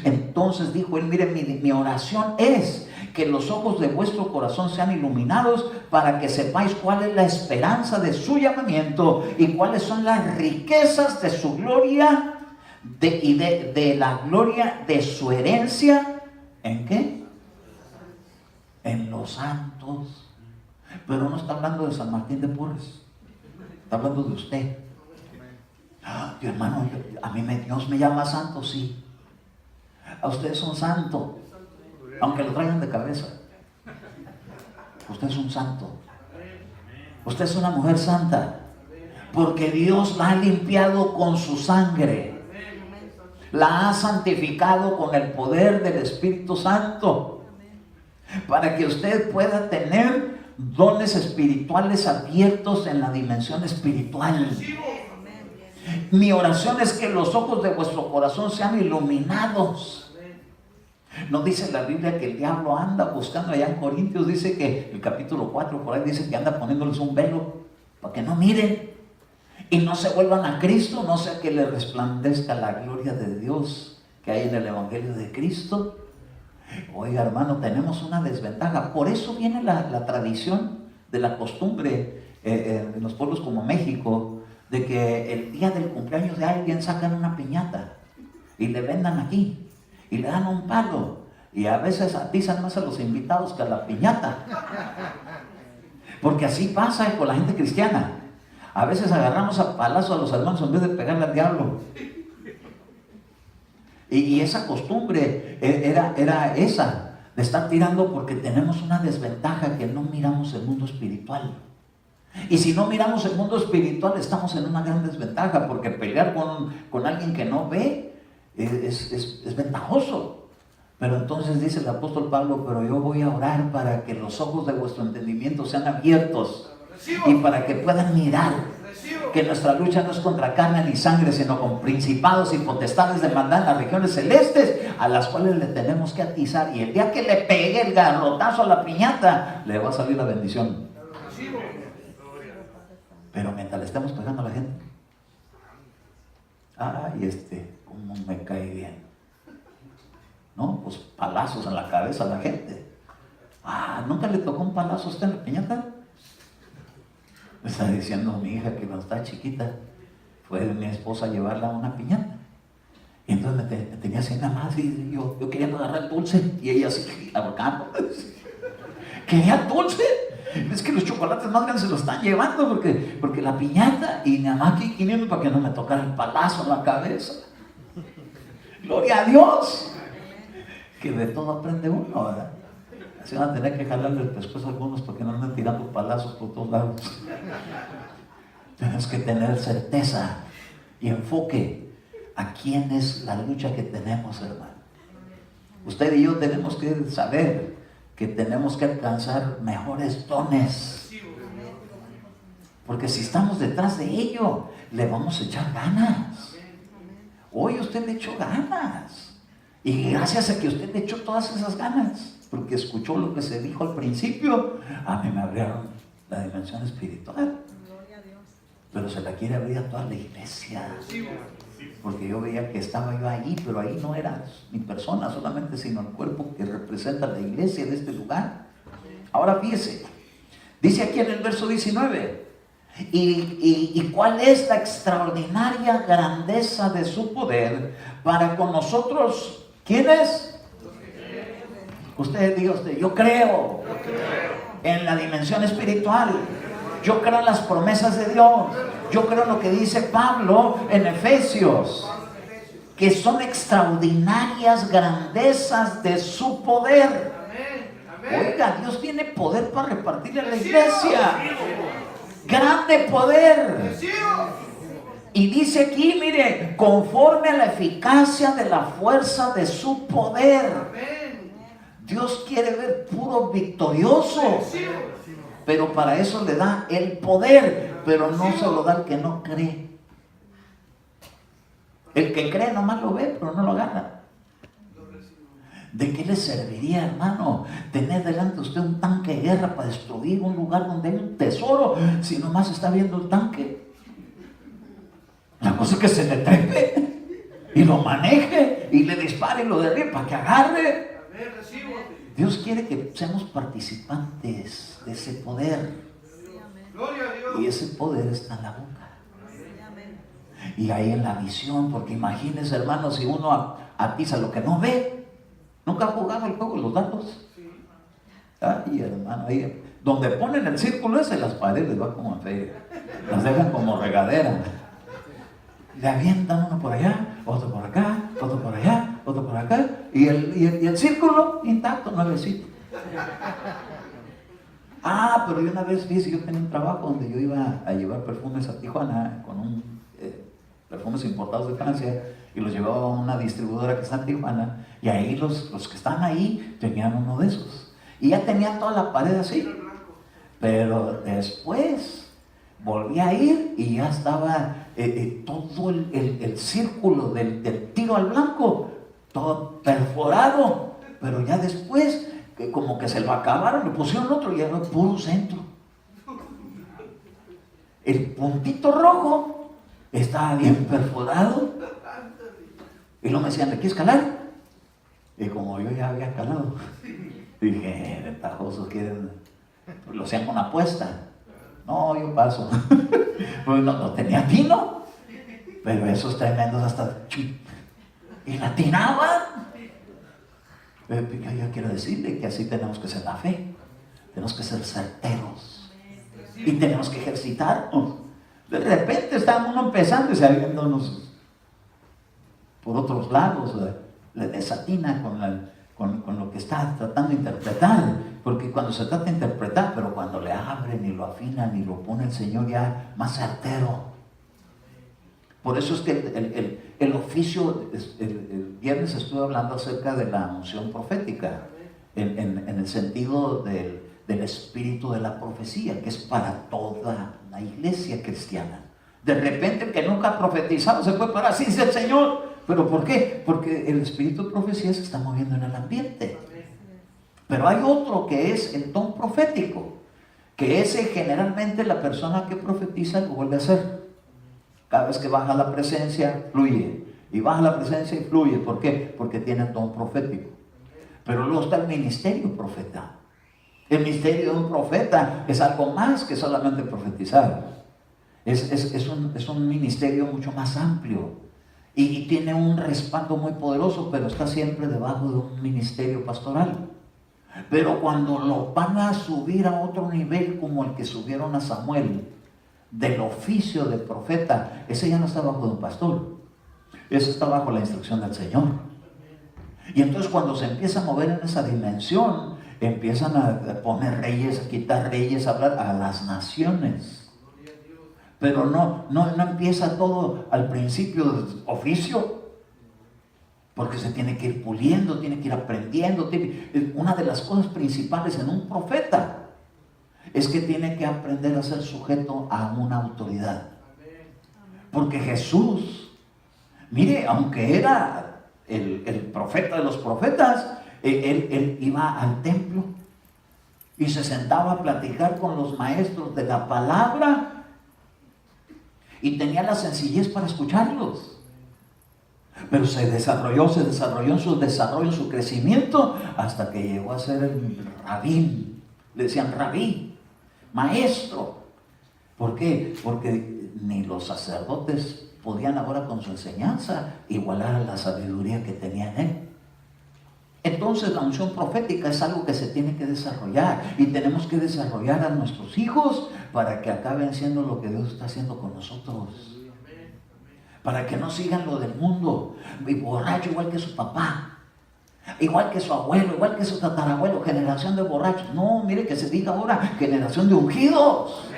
Entonces dijo él: mire, mi oración es que los ojos de vuestro corazón sean iluminados para que sepáis cuál es la esperanza de su llamamiento y cuáles son las riquezas de su gloria y de la gloria de su herencia. ¿En qué? En los santos. Pero no está hablando de San Martín de Porres, está hablando de usted. Hermano, a mí Dios me llama santo, sí. A usted es un santo, aunque lo traigan de cabeza. Usted es un santo. Usted es una mujer santa, porque Dios la ha limpiado con su sangre. La ha santificado con el poder del Espíritu Santo, para que usted pueda tener dones espirituales abiertos en la dimensión espiritual. Mi oración es que los ojos de vuestro corazón sean iluminados. No dice la Biblia que el diablo anda buscando allá en Corintios, dice que el capítulo 4 por ahí dice que anda poniéndoles un velo para que no miren y no se vuelvan a Cristo, no sea que le resplandezca la gloria de Dios que hay en el Evangelio de Cristo. Oiga, hermano, tenemos una desventaja. Por eso viene la tradición de la costumbre en los pueblos como México, de que el día del cumpleaños de alguien sacan una piñata y le vendan aquí y le dan un palo, y a veces atizan más a los invitados que a la piñata, porque así pasa con la gente cristiana. A veces agarramos a palazo a los hermanos en vez de pegarle al diablo. Y esa costumbre era esa, de estar tirando, porque tenemos una desventaja, que no miramos el mundo espiritual. Y si no miramos el mundo espiritual, estamos en una gran desventaja, porque pelear con alguien que no ve es ventajoso. Pero entonces dice el apóstol Pablo: pero yo voy a orar para que los ojos de vuestro entendimiento sean abiertos y para que puedan mirar que nuestra lucha no es contra carne ni sangre, sino con principados y potestades de maldad en las regiones celestes, a las cuales le tenemos que atizar, y el día que le pegue el garrotazo a la piñata, le va a salir la bendición. Pero mientras le estemos pegando a la gente, cómo me cae bien, ¿no? Pues palazos en la cabeza a la gente. ¿Nunca le tocó un palazo a usted en la piñata? Me está diciendo mi hija que cuando estaba chiquita fue mi esposa a llevarla a una piñata, y entonces me tenía así nada más, y yo quería agarrar el dulce y ella así ahorcando. ¿Quería dulce? Es que los chocolates más grandes se los están llevando porque la piñata, y nada más aquí viniendo para que no me tocara el palazo en la cabeza. Gloria a Dios, que de todo aprende uno, ¿verdad? Así van a tener que jalarle el pescuezo a algunos porque no andan tirando palazos por todos lados. Tenemos que tener certeza y enfoque a quién es la lucha que tenemos, hermano. Usted y yo tenemos que saber que tenemos que alcanzar mejores dones, porque si estamos detrás de ello, le vamos a echar ganas. Hoy usted le echó ganas, y gracias a que usted le echó todas esas ganas, porque escuchó lo que se dijo al principio, a mí me abrieron la dimensión espiritual, pero se la quiere abrir a toda la iglesia, porque yo veía que estaba yo ahí, pero ahí no era mi persona solamente, sino el cuerpo que representa la iglesia de este lugar. Ahora fíjese, dice aquí en el verso 19, y cuál es la extraordinaria grandeza de su poder para con nosotros. ¿Quién es? Usted diga, yo creo en la dimensión espiritual. Yo creo en las promesas de Dios. Yo creo en lo que dice Pablo en Efesios, que son extraordinarias grandezas de su poder. Oiga, Dios tiene poder para repartirle a la iglesia. Grande poder. Y dice aquí, mire, conforme a la eficacia de la fuerza de su poder. Dios quiere ver puro victorioso, pero para eso le da el poder, pero no se lo da al que no cree. El que cree nomás lo ve, pero no lo agarra. ¿De qué le serviría, hermano, tener delante de usted un tanque de guerra para destruir un lugar donde hay un tesoro, si nomás está viendo el tanque? La cosa es que se le trepe y lo maneje y le dispare y lo derribe para que agarre. Dios quiere que seamos participantes de ese poder. Y ese poder está en la boca. Y ahí en la visión, porque imagínense, hermano, si uno atiza lo que no ve. ¿Nunca ha jugado el juego de los dados? Ay, hermano, ahí donde ponen el círculo ese, las paredes va como en feria. Las dejan como regadera. Le avientan uno por allá, otro por acá, otro por allá, otro por acá, y el círculo intacto, nuevecito. Pero yo una vez vi, yo tenía un trabajo donde yo iba a llevar perfumes a Tijuana con perfumes importados de Francia, y los llevaba a una distribuidora que está en Tijuana, y ahí los que están ahí tenían uno de esos, y ya tenían toda la pared así. Pero después volví a ir y ya estaba todo el círculo del tiro al blanco, todo perforado, pero ya después como que se lo acabaron, le pusieron otro y era puro centro. El puntito rojo estaba bien perforado. Y luego me decían, ¿le quieres calar? Y como yo ya había calado, dije, ventajosos quieren, pues lo hacían con apuesta. No, yo paso. Pues no tenía tino. Pero esos tremendos hasta y latinaban. Yo quiero decirle que así tenemos que ser la fe. Tenemos que ser certeros. Y tenemos que ejercitarnos. De repente estábamos uno empezando y saliéndonos por otros lados, le desatina con lo que está tratando de interpretar, porque cuando se trata de interpretar, pero cuando le abren y lo afinan y lo pone el Señor ya más certero. Por eso es que el oficio, el viernes estuve hablando acerca de la unción profética, en el sentido del espíritu de la profecía, que es para toda la iglesia cristiana. De repente el que nunca ha profetizado se puede parar, así dice el Señor. ¿Pero por qué? Porque el espíritu de profecía se está moviendo en el ambiente. Pero hay otro que es el don profético, que ese generalmente la persona que profetiza lo vuelve a hacer. Cada vez que baja la presencia, fluye. Y baja la presencia y fluye. ¿Por qué? Porque tiene el don profético. Pero luego está el ministerio profeta. El ministerio de un profeta es algo más que solamente profetizar. Es un ministerio mucho más amplio. Y tiene un respaldo muy poderoso, pero está siempre debajo de un ministerio pastoral. Pero cuando lo van a subir a otro nivel, como el que subieron a Samuel, del oficio de profeta, ese ya no está bajo de un pastor, ese está bajo la instrucción del Señor. Y entonces cuando se empieza a mover en esa dimensión, empiezan a poner reyes, a quitar reyes, a hablar a las naciones. Pero no empieza todo al principio del oficio, porque se tiene que ir puliendo, tiene que ir aprendiendo. Una de las cosas principales en un profeta es que tiene que aprender a ser sujeto a una autoridad. Porque Jesús, mire, aunque era el profeta de los profetas, él iba al templo y se sentaba a platicar con los maestros de la palabra. Y tenía la sencillez para escucharlos. Pero se desarrolló en su desarrollo, en su crecimiento, hasta que llegó a ser el rabí. Le decían rabí, maestro. ¿Por qué? Porque ni los sacerdotes podían ahora con su enseñanza igualar a la sabiduría que tenían él. Entonces la unción profética es algo que se tiene que desarrollar y tenemos que desarrollar a nuestros hijos para que acaben siendo lo que Dios está haciendo con nosotros. Para que no sigan lo del mundo, y borracho igual que su papá, igual que su abuelo, igual que su tatarabuelo, generación de borrachos. No, mire que se diga ahora generación de ungidos.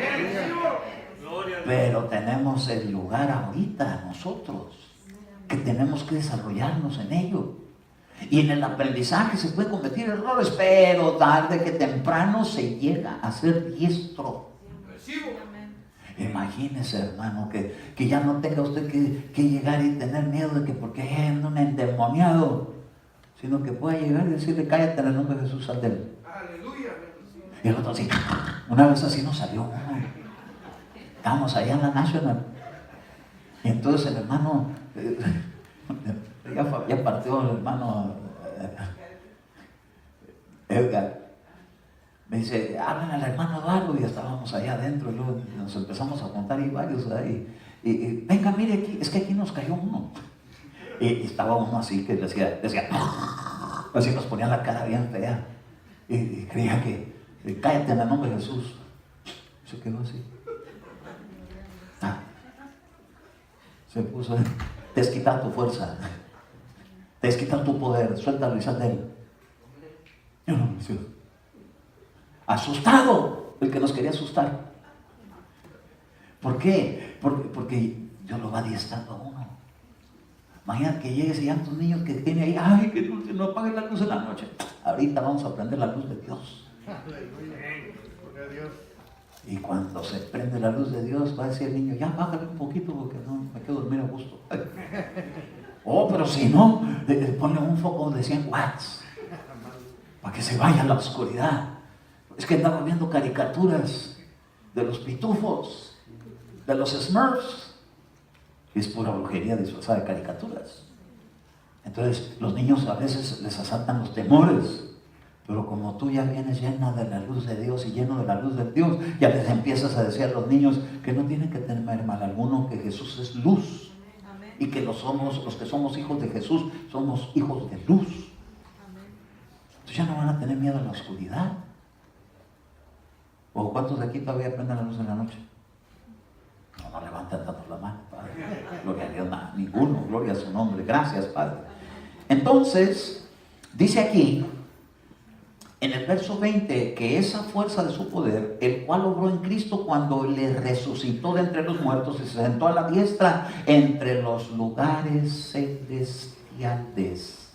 Pero tenemos el lugar ahorita nosotros, que tenemos que desarrollarnos en ello. Y en el aprendizaje se pueden cometer errores, pero tarde que temprano se llega a ser diestro. Imagínese, hermano, que ya no tenga usted que llegar y tener miedo de que porque es un endemoniado, sino que pueda llegar y decirle: cállate en el nombre de Jesús, sal de él. Aleluya. Y el otro así, una vez así nos salió uno. Estábamos allá en la National. Y entonces el hermano, ya partió el hermano Edgar. Me dice: hablen al hermano Eduardo. Y estábamos allá adentro y luego nos empezamos a contar y varios ahí. Y venga, mire aquí, es que aquí nos cayó uno. Y estaba uno así que decía, así nos ponía la cara bien fea. Y creía que, cállate en el nombre de Jesús. Se quedó así. Se puso: desquitar tu fuerza, desquitar tu poder, suéltalo y sal de él. Yo no me siento asustado, el que nos quería asustar. ¿Por qué? Porque Dios lo va adiestrando a uno. Imagínate que llegues y ya tus niños que tienen ahí: ay, que no apaguen la luz en la noche. Ahorita vamos a prender la luz de Dios. Y cuando se prende la luz de Dios, va a decir el niño: ya bájale un poquito porque no me quedo dormir a gusto. Oh, pero si no, ponle un foco de 100 watts para que se vaya a la oscuridad. Es que andamos viendo caricaturas de los pitufos, de los Smurfs, y es pura brujería disfrazada de caricaturas. Entonces los niños a veces les asaltan los temores. Pero como tú ya vienes llena de la luz de Dios y lleno de la luz de Dios, ya les empiezas a decir a los niños que no tienen que temer mal alguno, que Jesús es luz. Amén. Y que los que somos hijos de Jesús, somos hijos de luz. Amén. Entonces ya no van a tener miedo a la oscuridad. ¿O cuántos de aquí todavía prenden la luz en la noche? No levanten tanto la mano, Padre. Gloria a Dios, nada, ninguno, gloria a su nombre. Gracias, Padre. Entonces, dice aquí, en el verso 20, que esa fuerza de su poder, el cual obró en Cristo cuando le resucitó de entre los muertos y se sentó a la diestra entre los lugares celestiales,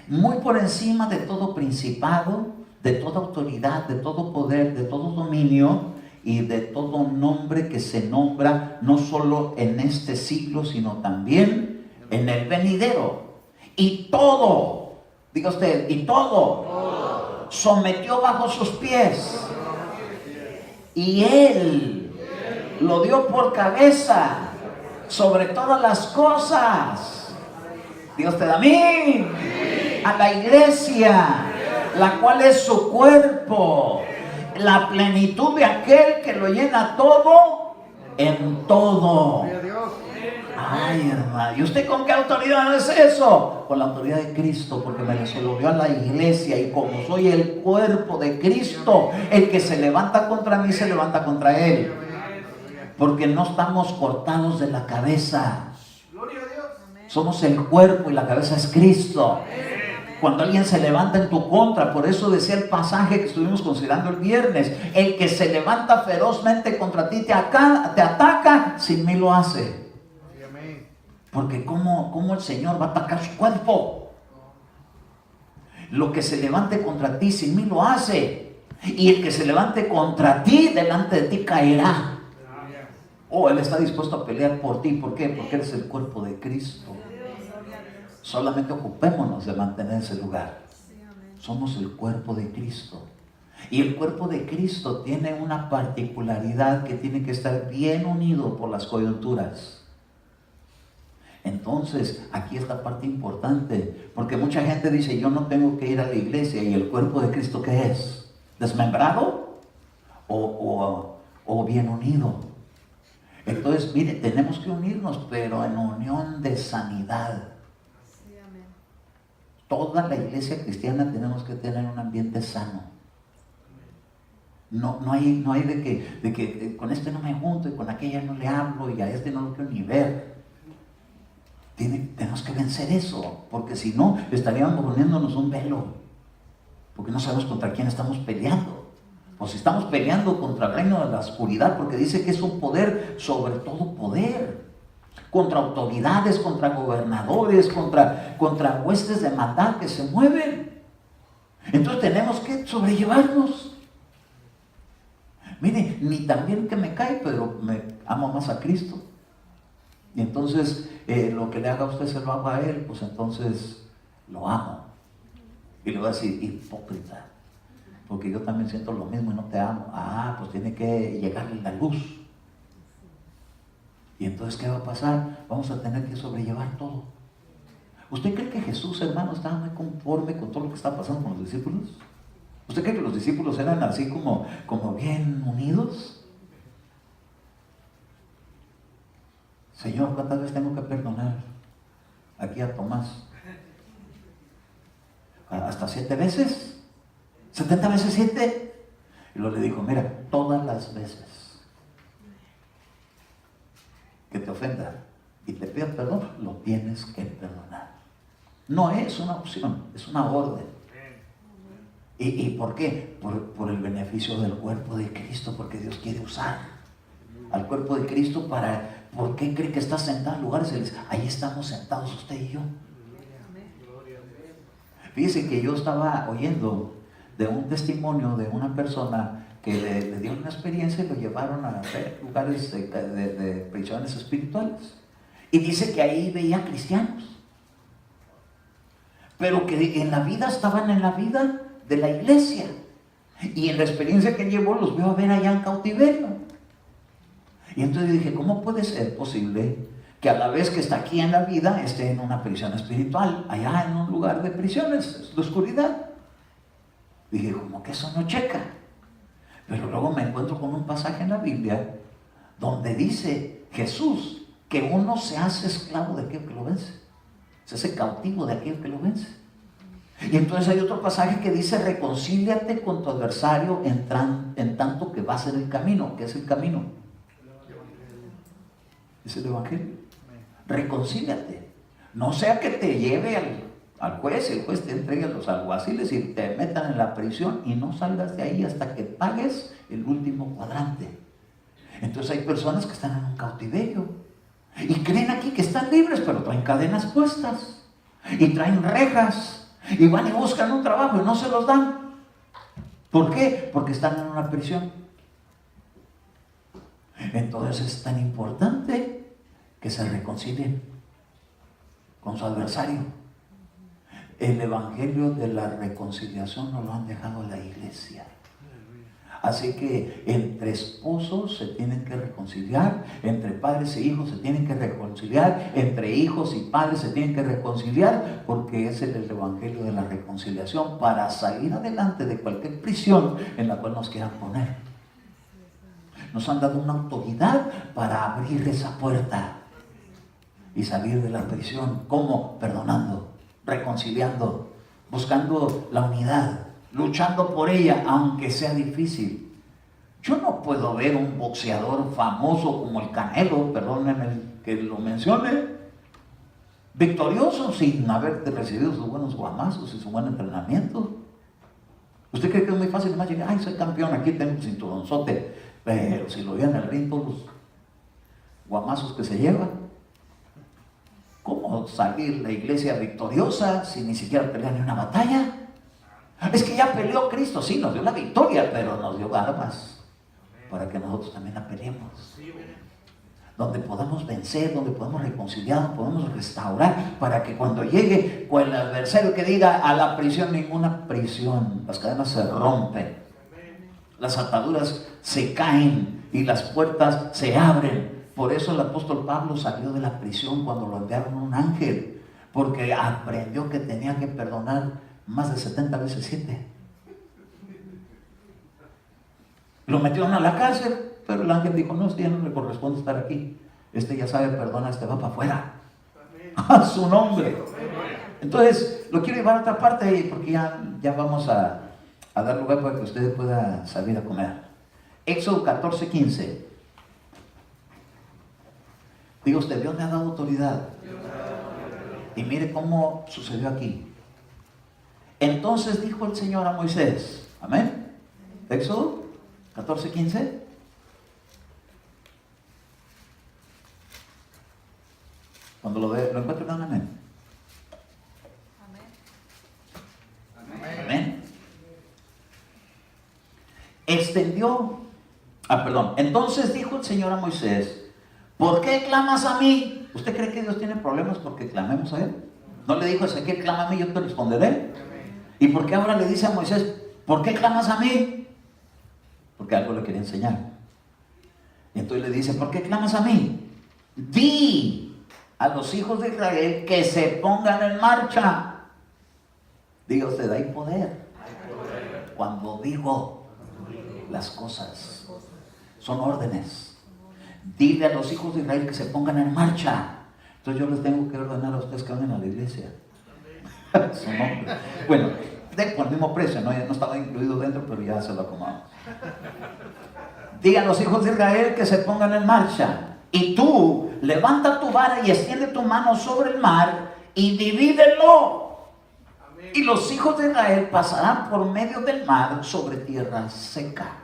muy por encima de todo principado, de toda autoridad, de todo poder, de todo dominio y de todo nombre que se nombra, no solo en este siglo, sino también en el venidero. Y todo, diga usted, y todo sometió bajo sus pies, y Él lo dio por cabeza sobre todas las cosas. Diga usted amén. A la iglesia, la cual es su cuerpo, la plenitud de aquel que lo llena todo en todo. Ay, hermano, ¿y usted con qué autoridad es eso? Con la autoridad de Cristo, porque me lo dio a la iglesia, y como soy el cuerpo de Cristo, el que se levanta contra mí se levanta contra Él, porque no estamos cortados de la cabeza. Somos el cuerpo y la cabeza es Cristo. Cuando alguien se levanta en tu contra, por eso decía el pasaje que estuvimos considerando el viernes, el que se levanta ferozmente contra ti te ataca, sin mí lo hace. Porque ¿cómo el Señor va a atacar su cuerpo? Lo que se levante contra ti, sin mí lo hace. Y el que se levante contra ti, delante de ti caerá. Oh, Él está dispuesto a pelear por ti. ¿Por qué? Porque eres el cuerpo de Cristo. Solamente ocupémonos de mantener ese lugar. Somos el cuerpo de Cristo. Y el cuerpo de Cristo tiene una particularidad, que tiene que estar bien unido por las coyunturas. Entonces, aquí es la parte importante, porque mucha gente dice: yo no tengo que ir a la iglesia. ¿Y el cuerpo de Cristo qué es? ¿Desmembrado? ¿O bien unido? Entonces, mire, tenemos que unirnos, pero en unión de sanidad. Toda la iglesia cristiana tenemos que tener un ambiente sano. No hay de que con este no me junto y con aquella no le hablo y a este no lo quiero ni ver. Tenemos que vencer eso, porque si no estaríamos poniéndonos un velo, porque no sabemos contra quién estamos peleando. O si estamos peleando contra el reino de la oscuridad, porque dice que es un poder sobre todo poder, contra autoridades, contra gobernadores, contra huestes de maldad que se mueven. Entonces tenemos que sobrellevarnos. Mire, ni tan bien que me cae, pero me amo más a Cristo. Y entonces lo que le haga a usted se lo hago a él, pues entonces lo amo. Y le voy a decir, hipócrita, porque yo también siento lo mismo y no te amo. Pues tiene que llegarle la luz. Y entonces, ¿qué va a pasar? Vamos a tener que sobrellevar todo. ¿Usted cree que Jesús, hermano, estaba muy conforme con todo lo que está pasando con los discípulos? ¿Usted cree que los discípulos eran así como bien unidos? Señor, ¿cuántas veces tengo que perdonar aquí a Tomás? ¿Hasta 7 veces? ¿70 veces 7? Y luego le dijo, mira, todas las veces que te ofenda y te pida perdón, lo tienes que perdonar. No es una opción, es una orden. ¿Y por qué? Por el beneficio del cuerpo de Cristo, porque Dios quiere usar al cuerpo de Cristo para... ¿Por qué cree que está sentado en lugares? Ahí estamos sentados usted y yo. Fíjese que yo estaba oyendo de un testimonio de una persona que le dio una experiencia y lo llevaron a ver lugares de prisiones espirituales. Y dice que ahí veía cristianos, pero que en la vida estaban en la vida de la iglesia. Y en la experiencia que llevó los veo a ver allá en cautiverio. Y entonces dije, ¿cómo puede ser posible que a la vez que está aquí en la vida esté en una prisión espiritual, allá en un lugar de prisiones, de oscuridad? Dije, ¿cómo que eso no checa? Pero luego me encuentro con un pasaje en la Biblia donde dice Jesús que uno se hace esclavo de aquel que lo vence, se hace cautivo de aquel que lo vence. Y entonces hay otro pasaje que dice, reconcíliate con tu adversario en tanto que vas en el camino. ¿Qué es el camino? Es el Evangelio. Reconcíliate. No sea que te lleve al juez, el juez te entregue a los alguaciles y te metan en la prisión y no salgas de ahí hasta que pagues el último cuadrante. Entonces hay personas que están en un cautiverio y creen aquí que están libres, pero traen cadenas puestas y traen rejas y van y buscan un trabajo y no se los dan. ¿Por qué? Porque están en una prisión. Entonces es tan importante que se reconcilien con su adversario. El evangelio de la reconciliación nos lo han dejado la iglesia. Así que entre esposos se tienen que reconciliar, entre padres e hijos se tienen que reconciliar, entre hijos y padres se tienen que reconciliar, porque ese es el evangelio de la reconciliación para salir adelante de cualquier prisión en la cual nos quieran poner. Nos han dado una autoridad para abrir esa puerta y salir de la prisión. ¿Cómo? Perdonando, reconciliando, buscando la unidad, luchando por ella, aunque sea difícil. Yo no puedo ver un boxeador famoso como el Canelo, perdónenme que lo mencione, victorioso sin haber recibido sus buenos guamazos y su buen entrenamiento. ¿Usted cree que es muy fácil más llegar? Ay, soy campeón, aquí tengo un cinturonzote. Pero si lo vean en el ring, todos los guamazos que se llevan. ¿Cómo salir la iglesia victoriosa sin ni siquiera pelear ni una batalla? Es que ya peleó Cristo, sí, nos dio la victoria, pero nos dio armas para que nosotros también la peleemos. Donde podamos vencer, donde podamos reconciliar, podamos restaurar, para que cuando llegue con el adversario que diga a la prisión, ninguna prisión, las cadenas se rompen, las ataduras se caen y las puertas se abren. Por eso el apóstol Pablo salió de la prisión cuando lo enviaron un ángel, porque aprendió que tenía que perdonar más de 70 veces 7. Lo metieron a la cárcel, pero el ángel dijo, no, este ya no le corresponde estar aquí. Este ya sabe perdonar, este va para afuera. A su nombre. Entonces, lo quiero llevar a otra parte porque ya vamos a dar lugar para que ustedes puedan salir a comer. Éxodo 14:15. Diga usted, Dios me ha dado autoridad. Y mire cómo sucedió aquí. Entonces dijo el Señor a Moisés. Amén. Éxodo 14:15. Cuando lo encuentren, dan amén. Amén. Entonces dijo el Señor a Moisés: ¿por qué clamas a mí? ¿Usted cree que Dios tiene problemas porque clamemos a Él? ¿No le dijo a Ezequiel, clama a mí, yo te responderé? ¿Y por qué ahora le dice a Moisés, ¿por qué clamas a mí? Porque algo le quería enseñar. Y entonces le dice, ¿por qué clamas a mí? Di a los hijos de Israel que se pongan en marcha. Diga usted, hay poder. Cuando digo las cosas, son órdenes. Dile a los hijos de Israel que se pongan en marcha. Entonces yo les tengo que ordenar a ustedes que vayan a la iglesia. Su nombre. Bueno, por el mismo precio, no estaba incluido dentro, pero ya se lo acomodamos. Diga a los hijos de Israel que se pongan en marcha. Y tú levanta tu vara y extiende tu mano sobre el mar y divídelo. Y los hijos de Israel pasarán por medio del mar sobre tierra seca.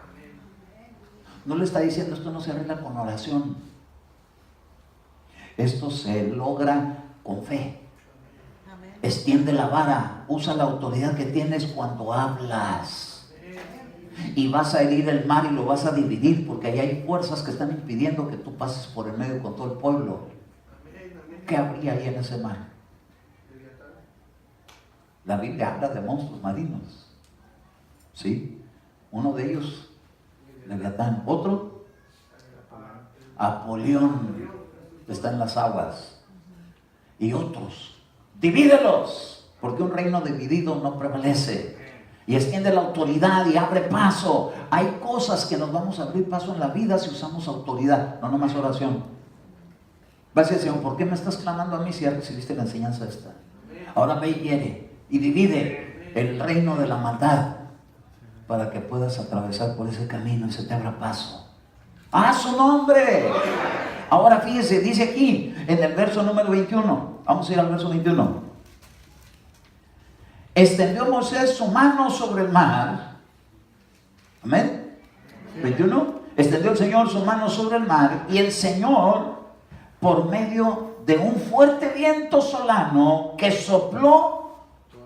No le está diciendo, esto no se arregla con oración. Esto se logra con fe. Extiende la vara, usa la autoridad que tienes cuando hablas. Y vas a herir el mar y lo vas a dividir, porque ahí hay fuerzas que están impidiendo que tú pases por el medio con todo el pueblo. ¿Qué habría ahí en ese mar? La Biblia habla de monstruos marinos. ¿Sí? Uno de ellos, Leviatán. Otro, Apolión, está en las aguas. Y otros, divídelos, porque un reino dividido no prevalece. Y extiende la autoridad y abre paso. Hay cosas que nos vamos a abrir paso en la vida si usamos autoridad, no nomás oración. Va a decir, Señor, ¿por qué me estás clamando a mí si ya recibiste la enseñanza esta? Ahora ve y hiere y divide el reino de la maldad para que puedas atravesar por ese camino y se te abra paso. ¡A su nombre! Ahora fíjese, dice aquí en el verso número 21. Vamos a ir al verso 21. Extendió Moisés su mano sobre el mar. Amén. 21. Extendió el Señor su mano sobre el mar, y el Señor, por medio de un fuerte viento solano que sopló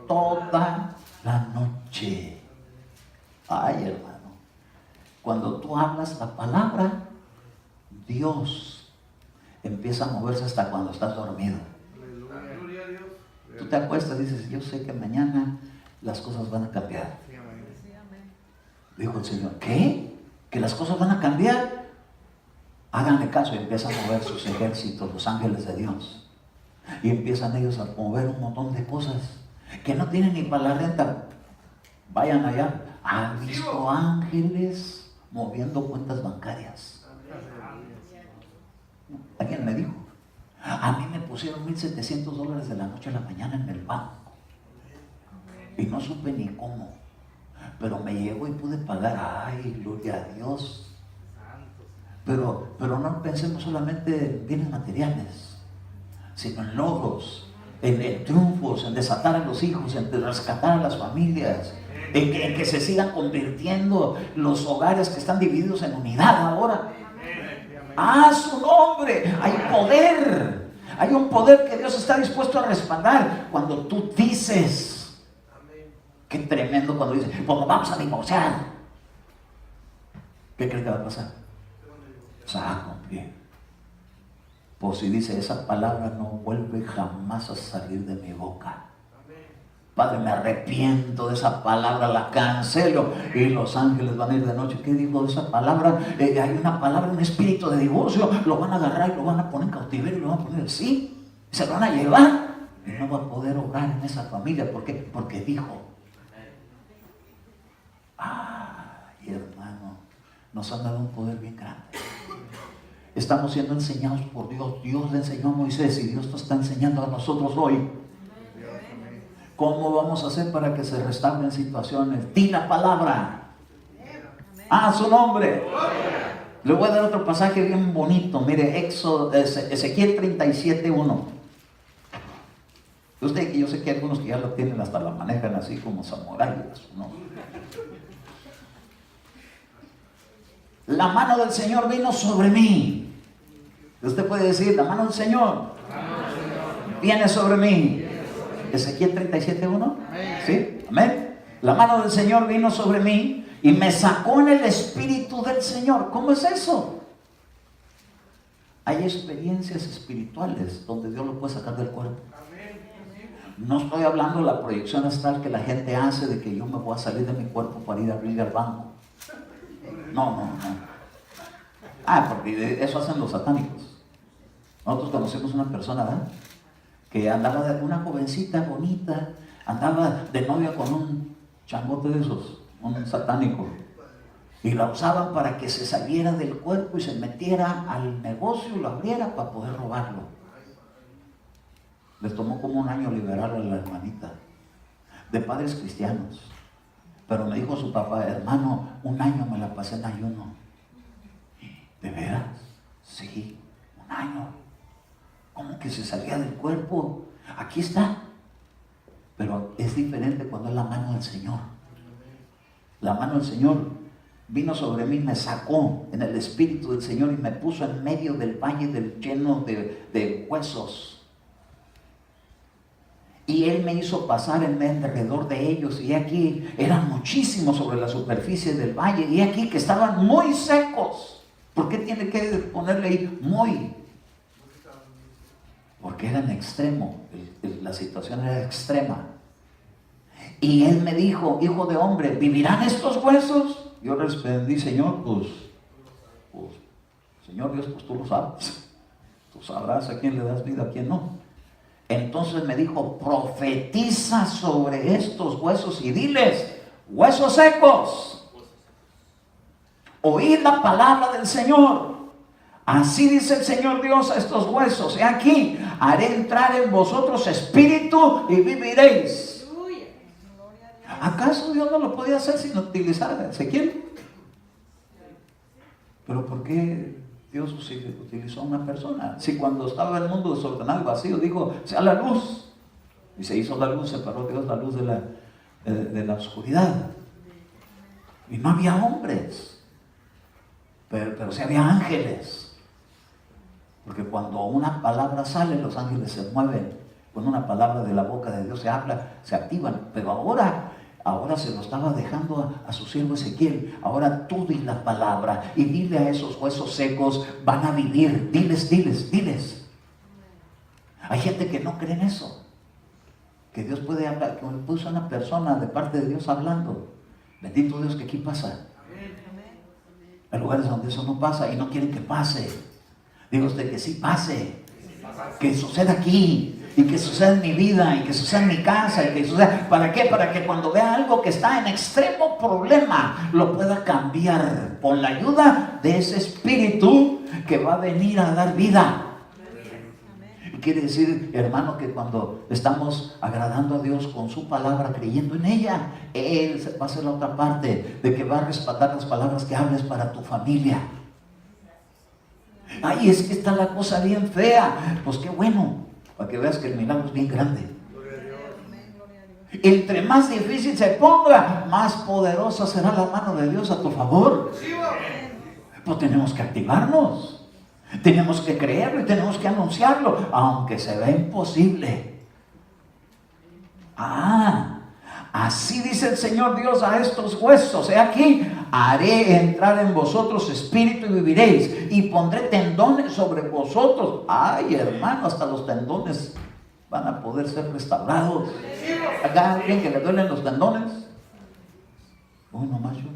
toda la noche. Ay, hermano, cuando tú hablas la palabra, Dios empieza a moverse hasta cuando estás dormido. Tú te acuestas y dices, yo sé que mañana las cosas van a cambiar. Dijo el Señor, ¿qué? ¿Que las cosas van a cambiar? Háganle caso, y empiezan a mover sus ejércitos, los ángeles de Dios. Y empiezan ellos a mover un montón de cosas que no tienen ni para la renta. Vayan allá. ¿Han visto ángeles moviendo cuentas bancarias? Alguien me dijo, a mí me pusieron $1,700 de la noche a la mañana en el banco. Y no supe ni cómo. Pero me llegó y pude pagar. Ay, gloria a Dios. Pero no pensemos solamente en bienes materiales, sino en logros, en triunfos, en desatar a los hijos, en rescatar a las familias, en que se sigan convirtiendo los hogares que están divididos en unidad ahora. ¡Ah, su nombre! Hay poder. Hay un poder que Dios está dispuesto a respaldar cuando tú dices. Qué tremendo cuando dices, pues nos vamos a divorciar. ¿Qué crees que va a pasar? Se va a cumplir. Pues si dice, esa palabra no vuelve jamás a salir de mi boca. Padre, me arrepiento de esa palabra, la cancelo. Y los ángeles van a ir de noche. ¿Qué dijo de esa palabra? Hay una palabra, un espíritu de divorcio. Lo van a agarrar y lo van a poner en cautiverio y lo van a poner así. Se lo van a llevar. Y no va a poder obrar en esa familia. ¿Por qué? Porque dijo. Ay, hermano, nos han dado un poder bien grande. Estamos siendo enseñados por Dios. Dios le enseñó a Moisés y Dios nos está enseñando a nosotros hoy. ¿Cómo vamos a hacer para que se restauren situaciones? Di la palabra. A su nombre. Le voy a dar otro pasaje bien bonito. Mire, Ezequiel 37:1. Yo sé que hay algunos que ya lo tienen, hasta la manejan así como samuráis, ¿no? La mano del Señor vino sobre mí. Usted puede decir, la mano del Señor viene sobre mí. Ezequiel 37:1. ¿Sí? Amén. La mano del Señor vino sobre mí y me sacó en el espíritu del Señor. ¿Cómo es eso? Hay experiencias espirituales donde Dios lo puede sacar del cuerpo. No estoy hablando de la proyección astral que la gente hace de que yo me voy a salir de mi cuerpo para ir a abrir al banco. No. Porque eso hacen los satánicos. Nosotros conocemos una persona, ¿verdad?, que andaba de una jovencita bonita, andaba de novia con un changote de esos, un satánico, y la usaban para que se saliera del cuerpo y se metiera al negocio y lo abriera para poder robarlo. Les tomó como un año liberar a la hermanita, de padres cristianos, pero me dijo su papá, hermano, un año me la pasé en ayuno. ¿De veras? Sí, un año. ¿Cómo que se salía del cuerpo? Aquí está. Pero es diferente cuando es la mano del Señor. La mano del Señor vino sobre mí, me sacó en el espíritu del Señor y me puso en medio del valle lleno de huesos. Y Él me hizo pasar en alrededor de ellos, y aquí eran muchísimos sobre la superficie del valle, y aquí que estaban muy secos. ¿Por qué tiene que ponerle ahí muy? Porque era en extremo, la situación era extrema. Y Él me dijo, hijo de hombre, ¿vivirán estos huesos? Yo respondí, Señor, pues Señor Dios, pues tú lo sabes. Tú sabrás a quién le das vida, a quién no. Entonces me dijo, profetiza sobre estos huesos y diles, huesos secos, oíd la palabra del Señor. Así dice el Señor Dios a estos huesos, he aquí, haré entrar en vosotros espíritu y viviréis. ¿Acaso Dios no lo podía hacer sin utilizar a Ezequiel? ¿Pero por qué Dios utilizó a una persona? Si cuando estaba el mundo desordenado y vacío, dijo, sea la luz. Y se hizo la luz, separó Dios la luz de la oscuridad. Y no había hombres, pero sí había ángeles. Porque cuando una palabra sale, los ángeles se mueven. Cuando una palabra de la boca de Dios se habla, se activan. Pero ahora se lo estaba dejando a su siervo Ezequiel. Ahora tú di la palabra y dile a esos huesos secos, van a vivir. Diles. Hay gente que no cree en eso, que Dios puede hablar, que puede ser una persona de parte de Dios hablando. Bendito Dios que aquí pasa. Hay lugares donde eso no pasa y no quieren que pase. Diga usted que sí pase, que suceda aquí, y que suceda en mi vida, y que suceda en mi casa, y que suceda. ¿Para qué? Para que cuando vea algo que está en extremo problema, lo pueda cambiar con la ayuda de ese espíritu que va a venir a dar vida. Y quiere decir, hermano, que cuando estamos agradando a Dios con su palabra, creyendo en ella, Él va a hacer la otra parte, de que va a respaldar las palabras que hables para tu familia. Ay, es que está la cosa bien fea. Pues qué bueno, para que veas que el milagro es bien grande. Entre más difícil se ponga, más poderosa será la mano de Dios a tu favor. Pues tenemos que activarnos, tenemos que creerlo y tenemos que anunciarlo, aunque se vea imposible. Así dice el Señor Dios a estos huesos, he aquí, haré entrar en vosotros espíritu y viviréis, y pondré tendones sobre vosotros. Ay, hermano, hasta los tendones van a poder ser restaurados. ¿Acá alguien que le duelen los tendones? Nomás yo.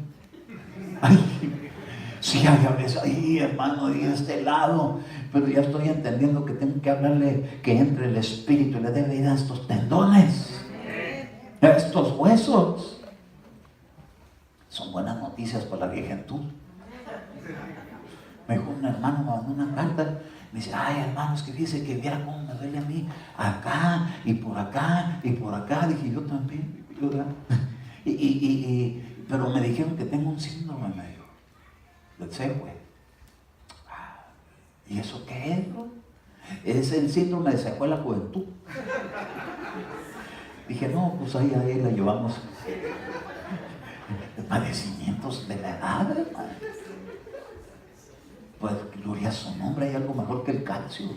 Ay, sí, hay a veces, ay, hermano, de este lado, pero ya estoy entendiendo que tengo que hablarle que entre el espíritu y le dé vida a estos tendones, a estos huesos. Son buenas noticias para la viejentud. Me dijo un hermano, me mandó una carta. Me dice, ay hermano, es que fíjese que viera cómo me duele a mí, acá y por acá y por acá. Dije, yo también, pero me dijeron que tengo un síndrome, me dijo, del Següe. ¿Y eso qué es, bro? Es el síndrome de secuela juventud. Dije, no, pues ahí la llevamos. Padecimientos de la edad, hermano. Pues gloria a su nombre, hay algo mejor que el calcio.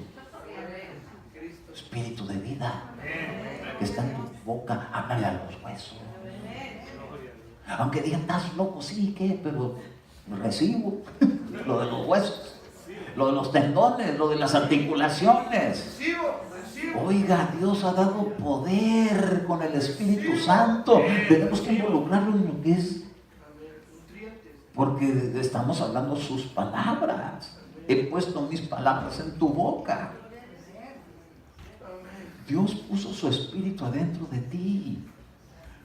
Espíritu de vida que está en tu boca, háblale a los huesos. Aunque digan, estás loco, sí, ¿qué? Pero recibo lo de los huesos, lo de los tendones, lo de las articulaciones. Oiga, Dios ha dado poder con el Espíritu Santo. Tenemos que involucrarlo en lo que es, porque estamos hablando sus palabras. He puesto mis palabras en tu boca. Dios puso su Espíritu adentro de ti.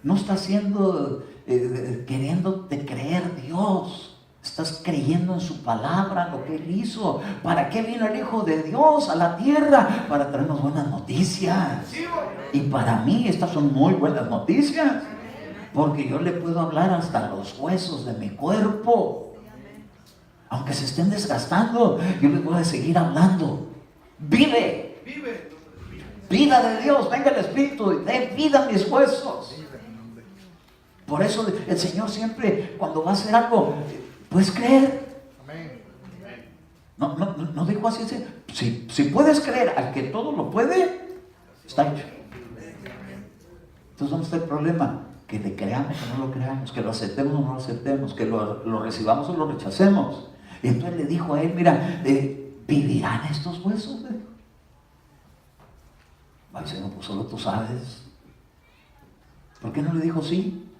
No está haciendo, queriéndote creer Dios. Estás creyendo en su palabra, lo que Él hizo. ¿Para qué vino el Hijo de Dios a la tierra? Para traernos buenas noticias. Y para mí estas son muy buenas noticias. Porque yo le puedo hablar hasta los huesos de mi cuerpo. Aunque se estén desgastando, yo les voy a seguir hablando. Vive. Vida de Dios, venga el Espíritu y dé vida a mis huesos. Por eso el Señor siempre, cuando va a hacer algo, ¿puedes creer? No dijo así. Si puedes creer al que todo lo puede, está hecho. Entonces, ¿dónde está el problema? Que le creamos o no lo creamos, que lo aceptemos o no lo aceptemos, que lo recibamos o lo rechacemos. Y entonces le dijo a él, mira, ¿vivirán estos huesos? Ay, Señor, pues solo tú sabes. ¿Por qué no le dijo sí?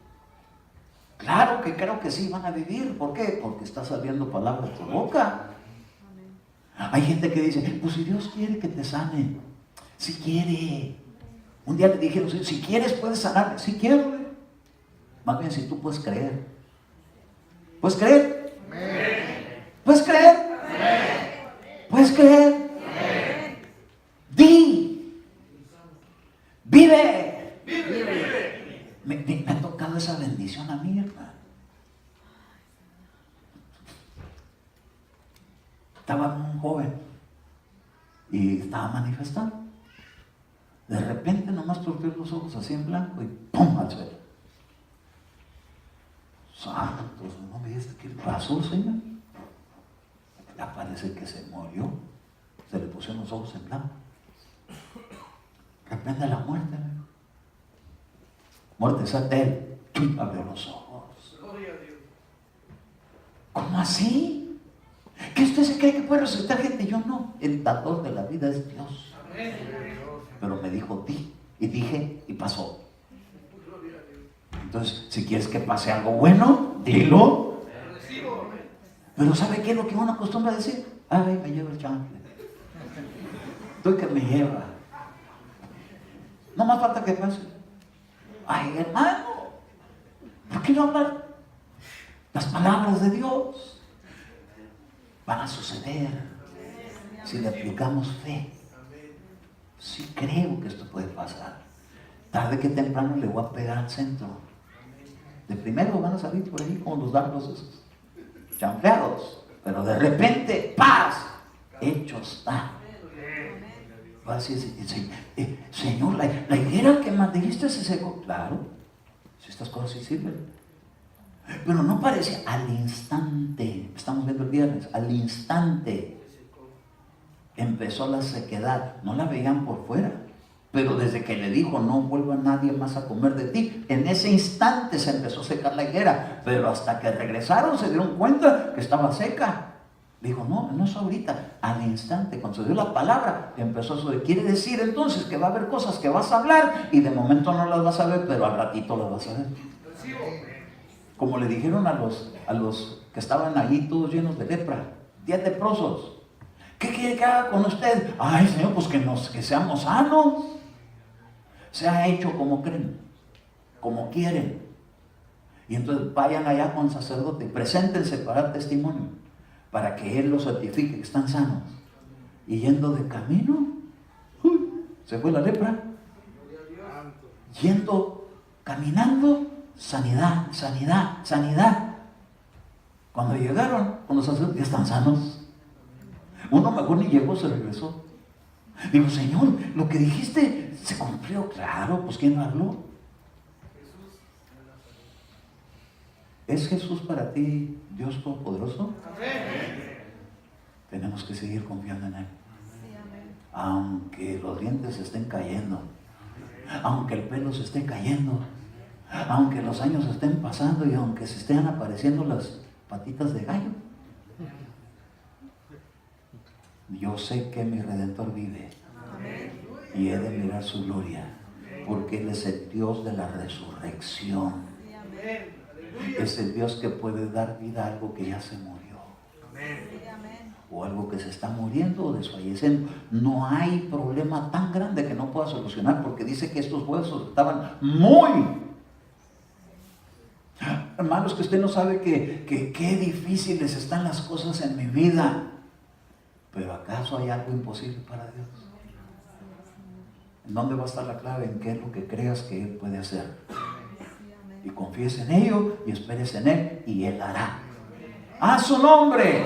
Claro que creo que sí van a vivir. ¿Por qué? Porque está saliendo palabra de tu boca. Hay gente que dice, pues si Dios quiere que te sane, si quiere. Un día le dijeron, si quieres puedes sanarme. Si quiero. Más bien si tú puedes creer. ¿Puedes creer? ¿Puedes creer? ¿Puedes creer? Di. Vive. Me ha tocado esa bendición a mí, hermano. Estaba un joven y estaba manifestando. De repente nomás torció los ojos así en blanco y ¡pum! Al suelo. Santos, ¿no me dijiste qué pasó, Señor? Ya parece que se murió. Se le pusieron los ojos en blanco. Reprende la muerte, ¿no? Muerte, salte él. Abrió los ojos. ¿Cómo así? ¿Que usted se cree que puede resucitar gente? Yo no. El dador de la vida es Dios. Pero me dijo di. Y dije y pasó. Entonces, si quieres que pase algo bueno, dilo. Pero ¿sabe qué es lo que uno acostumbra a decir? Ay, me lleva el chanfle. Estoy que me lleva. No más falta que pase. Ay, hermano, ¿por qué no hablar? Las palabras de Dios van a suceder si le aplicamos fe. Sí creo que esto puede pasar. Tarde que temprano le voy a pegar al centro. De primero van a salir por ahí como los dardos esos chanfleados, pero de repente, ¡paz! Hecho está. Va a decir, Señor, la higuera que dijiste se secó. Claro, si estas cosas sí sirven. Pero no parece al instante. Estamos viendo el viernes. Al instante empezó la sequedad. No la veían por fuera. Pero desde que le dijo, no vuelva nadie más a comer de ti, en ese instante se empezó a secar la higuera. Pero hasta que regresaron se dieron cuenta que estaba seca. Dijo, no es ahorita, al instante, cuando se dio la palabra, empezó a subir. Quiere decir entonces que va a haber cosas que vas a hablar y de momento no las vas a ver, pero al ratito las vas a ver. Como le dijeron a los que estaban allí todos llenos de lepra, 10 leprosos. ¿Qué quiere que haga con usted? Ay, Señor, pues que seamos sanos. Se ha hecho como creen, como quieren. Y entonces vayan allá con el sacerdote, preséntense para dar testimonio. para que Él los certifique que están sanos. Y yendo de camino, se fue la lepra. Yendo, caminando, sanidad, sanidad, sanidad. Cuando llegaron con los sacerdotes, ya están sanos. Uno mejor ni llegó, se regresó. Digo, Señor, lo que dijiste se cumplió. Claro, pues ¿quién habló? ¿Es Jesús para ti Dios Todopoderoso? Tenemos que seguir confiando en Él. Aunque los dientes se estén cayendo, aunque el pelo se esté cayendo, aunque los años estén pasando y aunque se estén apareciendo las patitas de gallo, yo sé que mi Redentor vive y he de mirar su gloria, porque Él es el Dios de la resurrección. Es el Dios que puede dar vida a algo que ya se murió, o algo que se está muriendo o desfalleciendo. No hay problema tan grande que no pueda solucionar, porque dice que estos huesos estaban muy... Hermanos, que usted no sabe que qué difíciles están las cosas en mi vida, pero ¿acaso hay algo imposible para Dios? ¿En dónde va a estar la clave? En qué es lo que creas que Él puede hacer. Y confíes en ello y esperes en Él y Él hará. ¡A su nombre!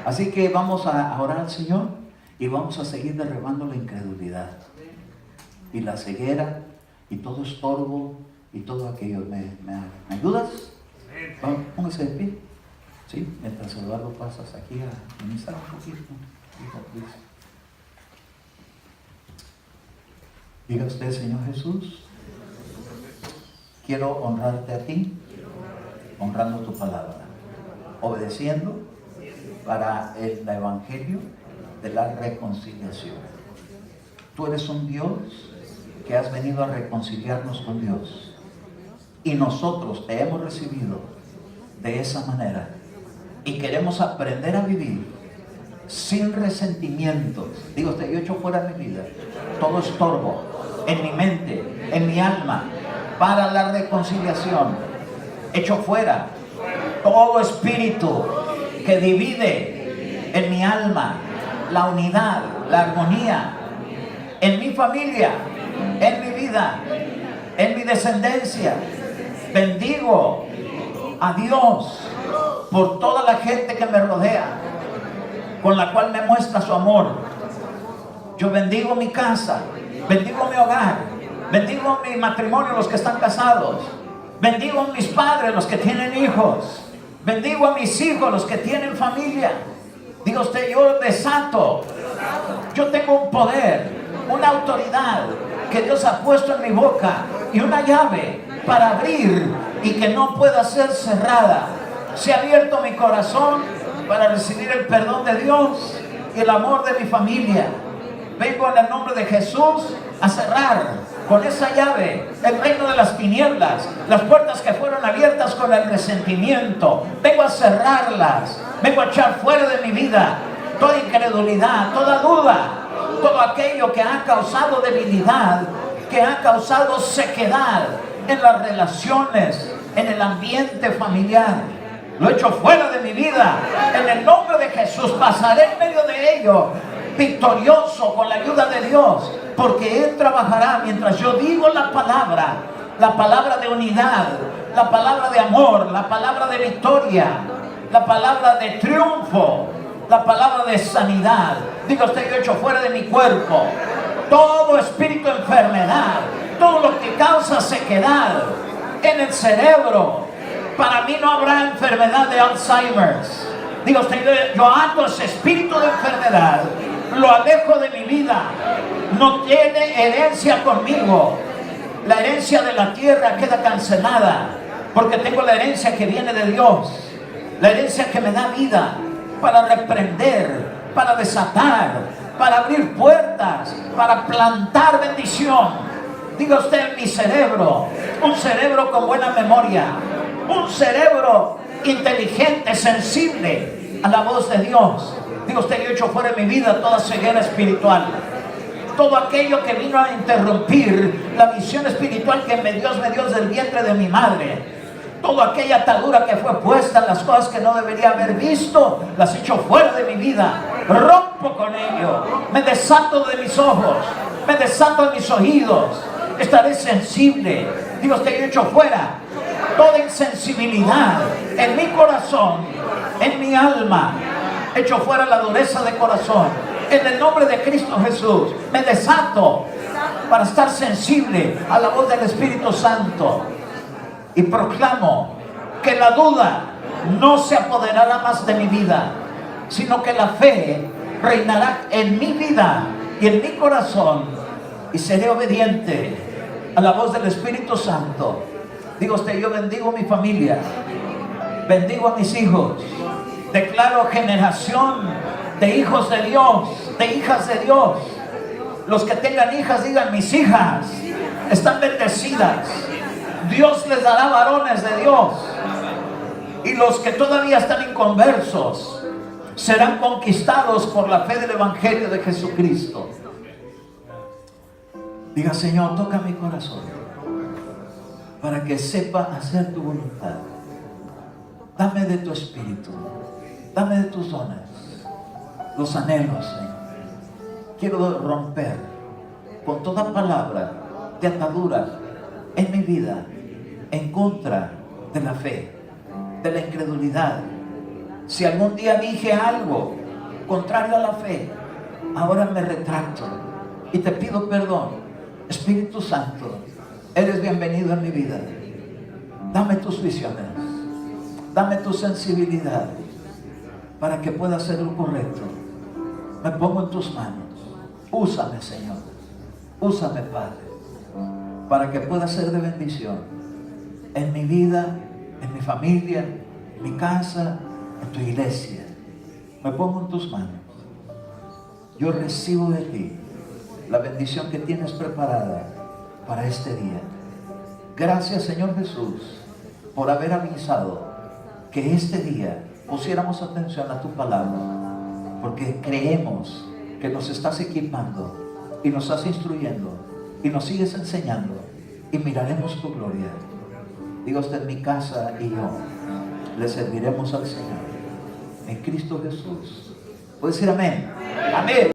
Así que vamos a orar al Señor y vamos a seguir derribando la incredulidad y la ceguera y todo estorbo y todo aquello. ¿Me ayudas? Vamos, póngase de pie. Sí, mientras Eduardo pasas aquí a ministrar un poquito. Diga usted, Señor Jesús, quiero honrarte a ti, honrando tu palabra, obedeciendo para el evangelio de la reconciliación. Tú eres un Dios que has venido a reconciliarnos con Dios, y nosotros te hemos recibido de esa manera y queremos aprender a vivir sin resentimientos. Digo usted, yo echo fuera de mi vida todo estorbo en mi mente, en mi alma, para la reconciliación. Echo fuera todo espíritu que divide en mi alma la unidad, la armonía, en mi familia, en mi vida, en mi descendencia. Bendigo a Dios por toda la gente que me rodea, con la cual me muestra su amor. Yo bendigo mi casa, bendigo mi hogar, bendigo mi matrimonio, los que están casados, bendigo a mis padres, los que tienen hijos, bendigo a mis hijos, los que tienen familia. Diga usted, yo desato, yo tengo un poder, una autoridad que Dios ha puesto en mi boca y una llave para abrir y que no pueda ser cerrada. Se ha abierto mi corazón para recibir el perdón de Dios y el amor de mi familia. Vengo en el nombre de Jesús a cerrar con esa llave el reino de las tinieblas, las puertas que fueron abiertas con el resentimiento. Vengo a cerrarlas, vengo a echar fuera de mi vida toda incredulidad, toda duda, todo aquello que ha causado debilidad, que ha causado sequedad en las relaciones, en el ambiente familiar. Lo echo fuera de mi vida en el nombre de Jesús. Pasaré en medio de ello victorioso con la ayuda de Dios, porque Él trabajará mientras yo digo la palabra de unidad, la palabra de amor, la palabra de victoria, la palabra de triunfo, la palabra de sanidad. Diga usted, yo echo fuera de mi cuerpo todo espíritu de enfermedad, todo lo que causa sequedad en el cerebro. Para mí no habrá enfermedad de Alzheimer's. Diga usted, yo ato ese espíritu de enfermedad, lo alejo de mi vida. No tiene herencia conmigo. La herencia de la tierra queda cancelada, porque tengo la herencia que viene de Dios, la herencia que me da vida para reprender, para desatar, para abrir puertas, para plantar bendición. Diga usted, mi cerebro, un cerebro con buena memoria, un cerebro inteligente, sensible a la voz de Dios. Diga usted, yo echo fuera de mi vida toda ceguera espiritual, todo aquello que vino a interrumpir la visión espiritual que Dios me dio desde el vientre de mi madre, Toda aquella atadura que fue puesta en las cosas que no debería haber visto, las echo fuera de mi vida. Rompo con ello. Me desato de mis ojos. Me desato de mis oídos. Estaré sensible. Dios, te he hecho fuera toda insensibilidad en mi corazón, en mi alma. Echo fuera la dureza de corazón. En el nombre de Cristo Jesús, me desato para estar sensible a la voz del Espíritu Santo. Y proclamo que la duda no se apoderará más de mi vida, sino que la fe reinará en mi vida y en mi corazón, y seré obediente a la voz del Espíritu Santo. Digo usted, yo bendigo a mi familia, bendigo a mis hijos, declaro generación de hijos de Dios, de hijas de Dios. Los que tengan hijas, digan: mis hijas están bendecidas. Dios les dará varones de Dios. Y los que todavía están inconversos serán conquistados por la fe del Evangelio de Jesucristo. Diga: Señor, toca mi corazón para que sepa hacer tu voluntad. Dame de tu espíritu, dame de tus dones, los anhelos, Señor. Quiero romper con toda palabra de atadura en mi vida en contra de la fe, de la incredulidad. Si algún día dije algo contrario a la fe, ahora me retracto y te pido perdón. Espíritu Santo, eres bienvenido en mi vida. Dame tus visiones, dame tu sensibilidad para que pueda hacer lo correcto. Me pongo en tus manos. Úsame, Señor. Úsame, Padre, para que pueda ser de bendición en mi vida, en mi familia, en mi casa, en tu iglesia. Me pongo en tus manos. Yo recibo de ti la bendición que tienes preparada para este día. Gracias, Señor Jesús, por haber avisado que este día pusiéramos atención a tu palabra, porque creemos que nos estás equipando y nos estás instruyendo y nos sigues enseñando, y miraremos tu gloria. Diga usted: mi casa y yo le serviremos al Señor en Cristo Jesús. ¿Puede decir amén? Amén.